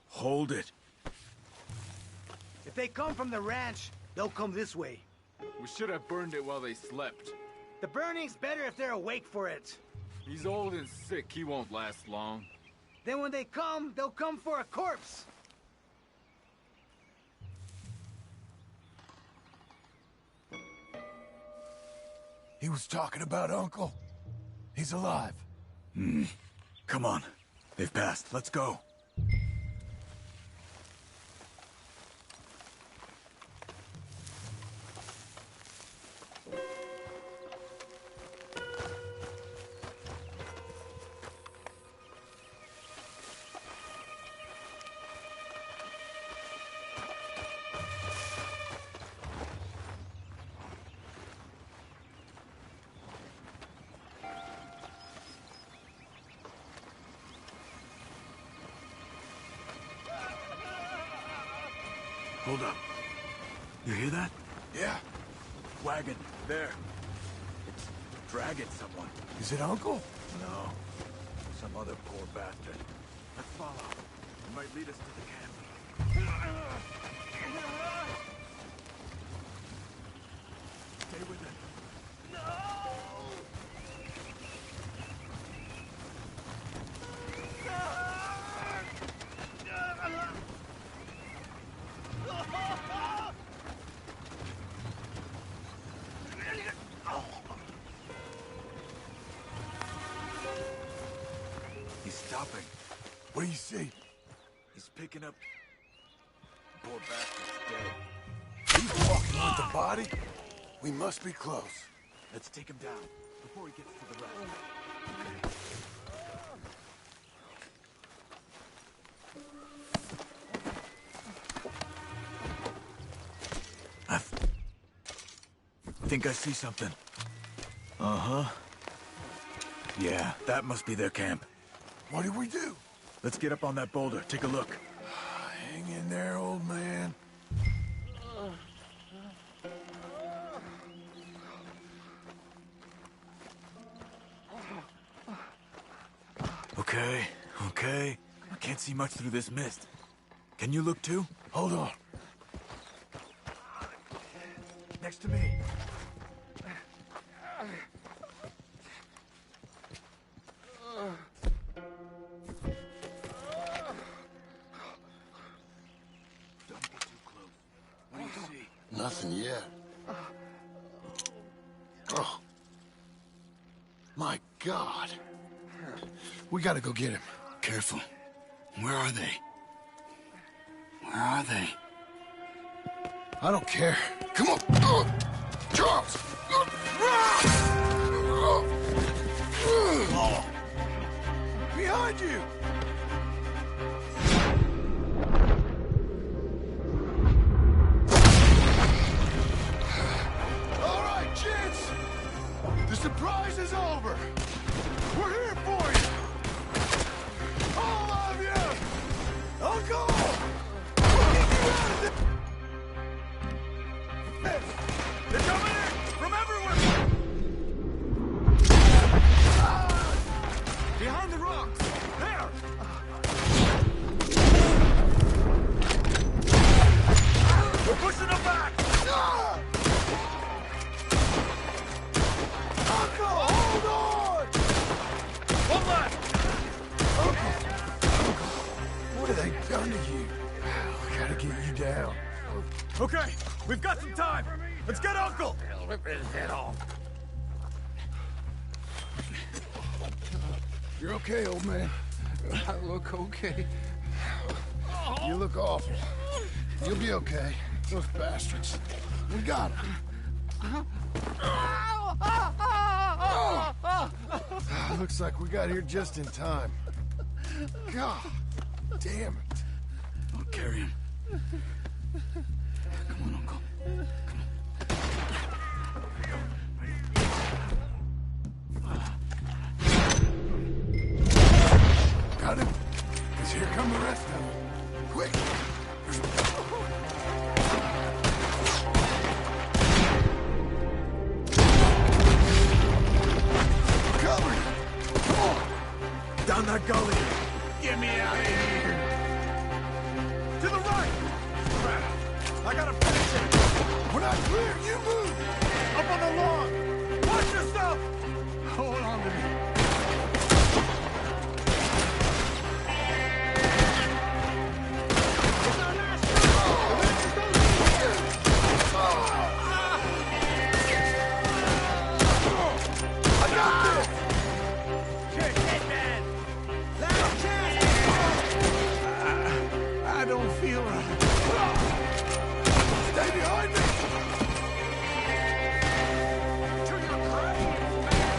Hold it. If they come from the ranch, they'll come this way. We should have burned it while they slept. The burning's better if they're awake for it. He's old and sick. He won't last long. Then when they come, they'll come for a corpse. He was talking about Uncle. He's alive. Come on. They've passed. Let's go. Hold up. You hear that? Yeah. Wagon, there. It's dragging someone. Is it Uncle? No. Some other poor bastard. Let's follow. It might lead us to the camp. Stay with it. What do you see? He's picking up... Poor bastard's dead. He's walking with the body? We must be close. Let's take him down before he gets to the right. I think I see something. Uh-huh. Yeah, that must be their camp. What do we do? Let's get up on that boulder. Take a look. Hang in there, old man. Okay, okay. I can't see much through this mist. Can you look too? Hold on. Next to me. Nothing yet. Oh. My God. We gotta go get him. Careful. Where are they? Where are they? I don't care. Come on. Charles! Behind you! All right, gents. The surprise is over. We're here for you. All of you. Uncle! We'll get you out of this. They're coming in from everywhere! Behind the rocks! There! We're pushing them back! Uncle, hold on! One left! Uncle, what have they done to you? We gotta get you down. Okay, we've got some time. Let's get Uncle! Rip his head off. You're okay, old man. I look okay. You look awful. You'll be okay. Those bastards. We got them. Looks like we got here just in time. God damn it. I'll carry him. Come on, Uncle. Got him? Because here come the rest of them. Quick! Covered! Come on! Down that gully! Get me out of here! To the right! Crap! I gotta finish it! We're not clear! You move! Up on the lawn! Watch yourself! Hold on to me. I don't feel right. Stay behind me! To your grave, man!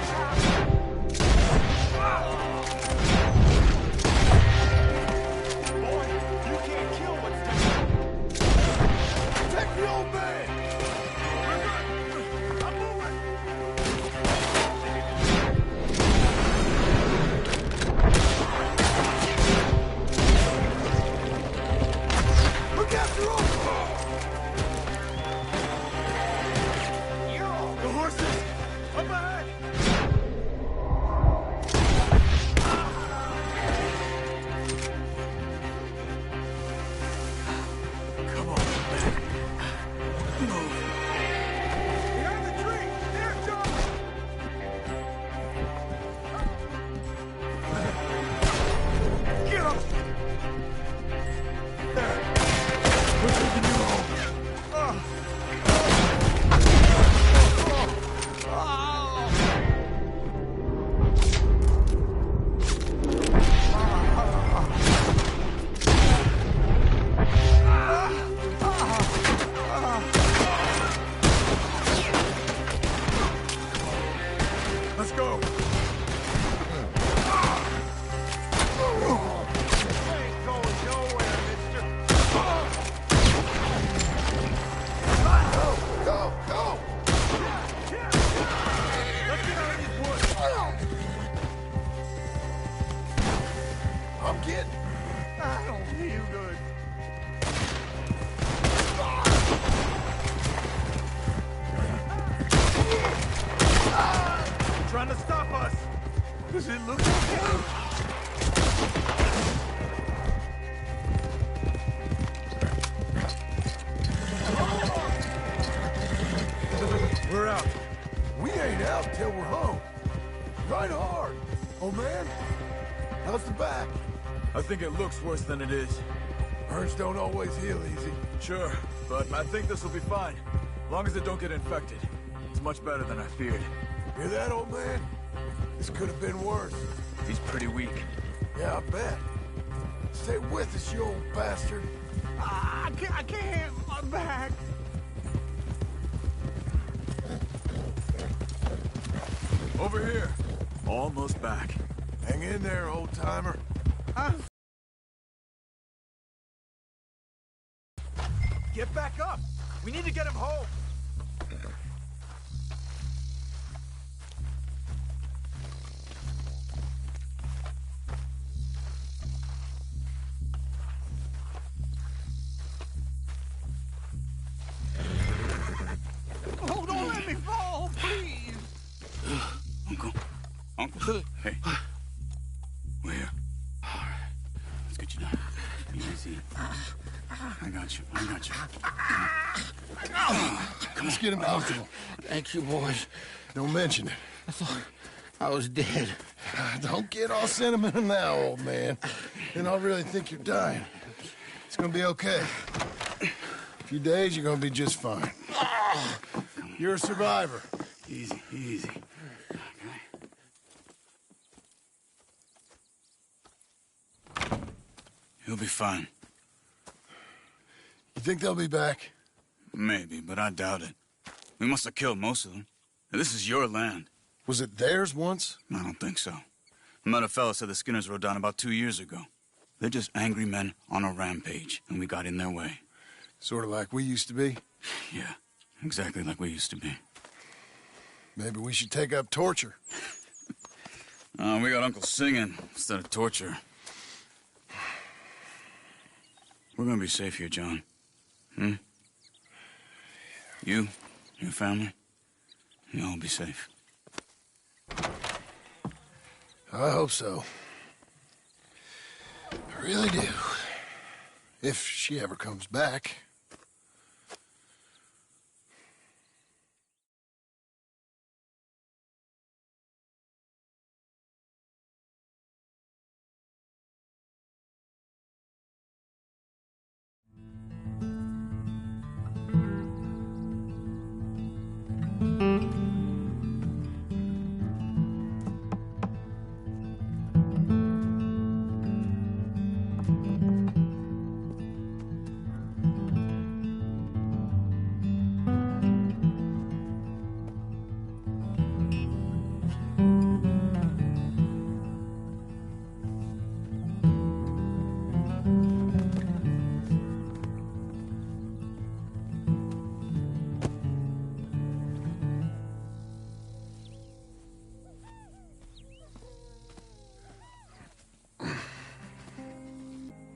think it looks worse than it is. Burns don't always heal easy. Sure, but I think this will be fine. As long as it don't get infected. It's much better than I feared. Hear that, old man? This could have been worse. He's pretty weak. Yeah, I bet. Stay with us, you old bastard. I can't. My back. Over here. Almost back. Hang in there, old-timer. Get back up! We need to get him home! Oh, don't let me fall, please! Uncle, hey. We're here. Let's get you down. Easy. I got you. Let's get him comfortable. Thank you, boys. Don't mention it. I thought I was dead. Don't get all sentimental now, old man. Then I'll really think you're dying. It's gonna be okay. A few days, you're gonna be just fine. You're a survivor. Easy. He'll be fine. You think they'll be back? Maybe, but I doubt it. We must have killed most of them. This is your land. Was it theirs once? I don't think so. I met a fella said the Skinners rode down about 2 years ago. They're just angry men on a rampage, and we got in their way. Sort of like we used to be? Yeah, exactly like we used to be. Maybe we should take up torture. We got Uncle singing instead of torture. We're gonna be safe here, John. You, your family, you'll all be safe. I hope so. I really do. If she ever comes back.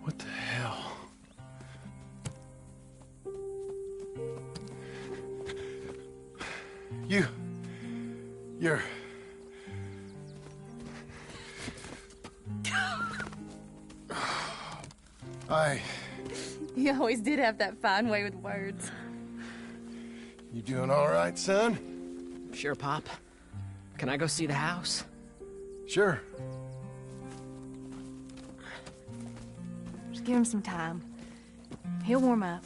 What the hell? You're... You always did have that fine way with words. You doing all right, son? Sure, Pop. Can I go see the house? Sure. Just give him some time. He'll warm up.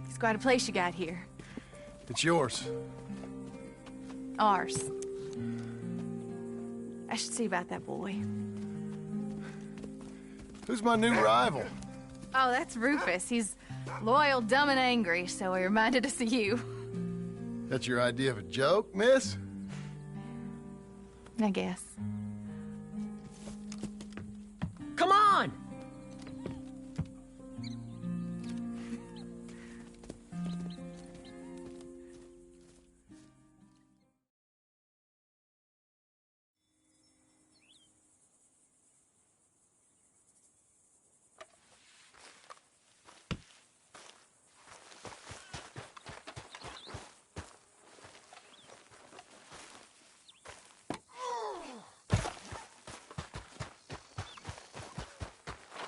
It's quite a place you got here. It's yours. Ours. I should see about that boy. Who's my new rival? Oh, that's Rufus. He's loyal, dumb, and angry, so he reminded us of you. That's your idea of a joke, miss? I guess. Come on!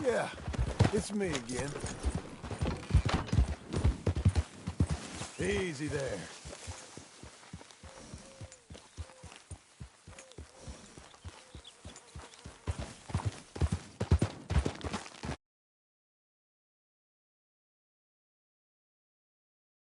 Yeah, it's me again. Easy there.